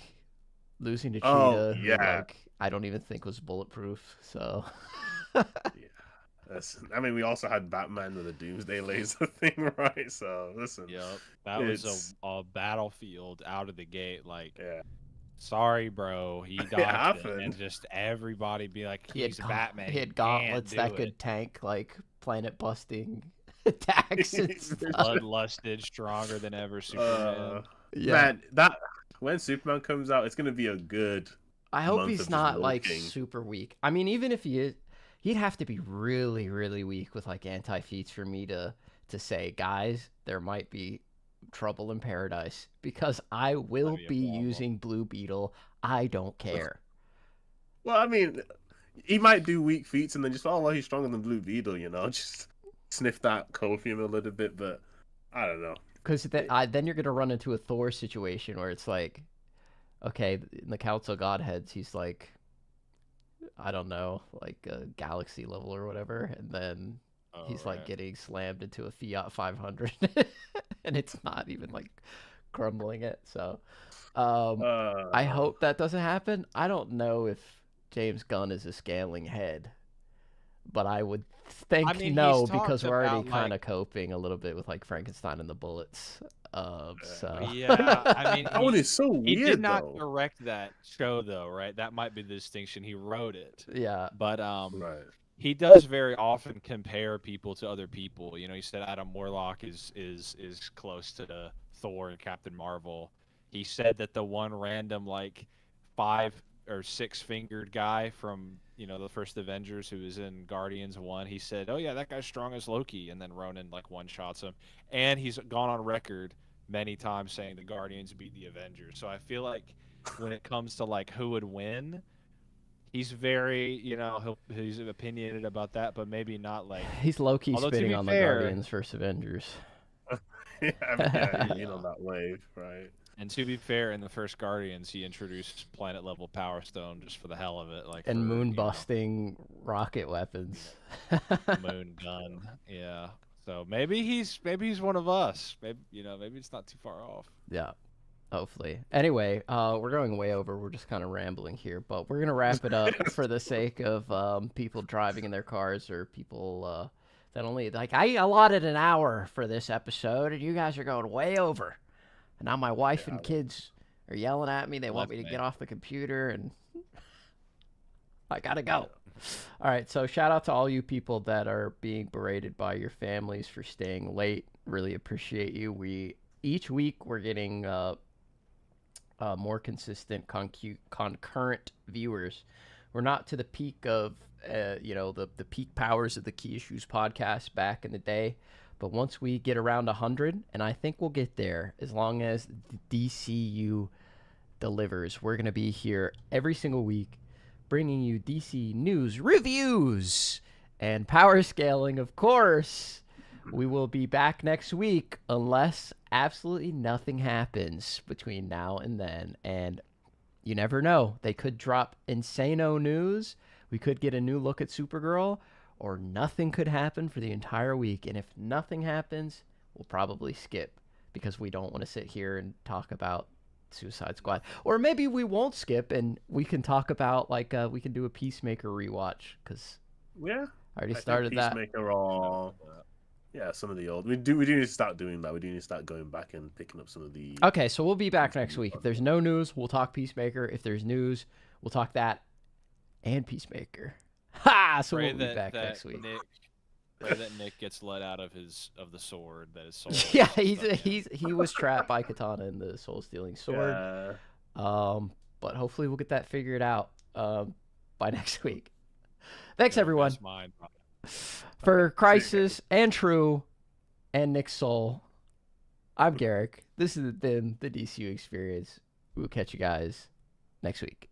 losing to Cheetah, who, like, I don't even think was bulletproof. So, I mean, we also had Batman with a Doomsday laser thing, right? So, listen, that was a battlefield out of the gate. Like, sorry, bro, he dodged it, and just everybody be like, he's Batman. He had gauntlets that could tank like planet busting attacks. Bloodlusted, stronger than ever, Superman. Man, when Superman comes out, it's gonna be a good. I hope he's not like super weak. I mean, even if he is, he'd have to be really, really weak with like anti-feats for me to say, guys, there might be trouble in paradise because I will be using Blue Beetle. I don't care. Well, I mean, he might do weak feats and then just he's stronger than Blue Beetle, you know, just sniff that copium a little bit, but I don't know. Because then you're going to run into a Thor situation where it's like, okay, in the Council of Godheads, he's like, I don't know, like a galaxy level or whatever, and then he's like getting slammed into a Fiat 500, and it's not even like crumbling it. So I hope that doesn't happen. I don't know if James Gunn is a scaling head, but I would think no, because we're already kind of coping a little bit with like Frankenstein and the bullets. So yeah, I mean, that one is so weird. He did not direct that show though, right? That might be the distinction. He wrote it. Yeah, but he does very often compare people to other people. You know, he said Adam Warlock is close to Thor and Captain Marvel. He said that the one random like 5 or 6 fingered guy from, you know, the first Avengers who was in Guardians 1, he said, oh yeah, that guy's strong as Loki, and then Ronan like one-shots him. And he's gone on record many times saying the Guardians beat the Avengers. So I feel like when it comes to like who would win, he's very, you know, he's opinionated about that, but maybe not like he's low-key spitting on the Guardians versus Avengers. Yeah, you know, that wave, right? And to be fair, in the first Guardians, he introduced planet-level Power Stone just for the hell of it, like and moon-busting rocket weapons. Moon gun, yeah. So maybe he's one of us. Maybe maybe it's not too far off. Yeah, hopefully. Anyway, we're going way over. We're just kind of rambling here, but we're gonna wrap it up for the sake of people driving in their cars or people that only like I allotted an hour for this episode, and you guys are going way over. And now my wife and kids are yelling at me. They want me to get off the computer, and I gotta go. All right, so shout out to all you people that are being berated by your families for staying late. Really appreciate you. Each week we're getting more consistent concurrent viewers. We're not to the peak of the peak powers of the Key Issues podcast back in the day. But once we get around 100, and I think we'll get there as long as the DCU delivers, we're going to be here every single week bringing you DC news, reviews, and power scaling, of course. We will be back next week unless absolutely nothing happens between now and then. And you never know. They could drop Insano news. We could get a new look at Supergirl. or nothing could happen for the entire week. And if nothing happens, we'll probably skip because we don't want to sit here and talk about Suicide Squad. Or maybe we won't skip and we can talk about, like, we can do a Peacemaker rewatch because yeah, I already I started think that. Peacemaker or yeah, some of the old. We do need to start doing that. We do need to start going back and picking up some of the. Okay, so we'll be back next week. If there's no news, we'll talk Peacemaker. If there's news, we'll talk that and Peacemaker. Ha! So we'll be back next week. Pray that Nick gets let out of the sword that is soul. Yeah, he was trapped by Katana in the soul stealing sword. Yeah. But hopefully we'll get that figured out by next week. Thanks everyone. That's mine. For Crisis and True and Nick's Soul, I'm Garrick. This has been the DCU Experience. We'll catch you guys next week.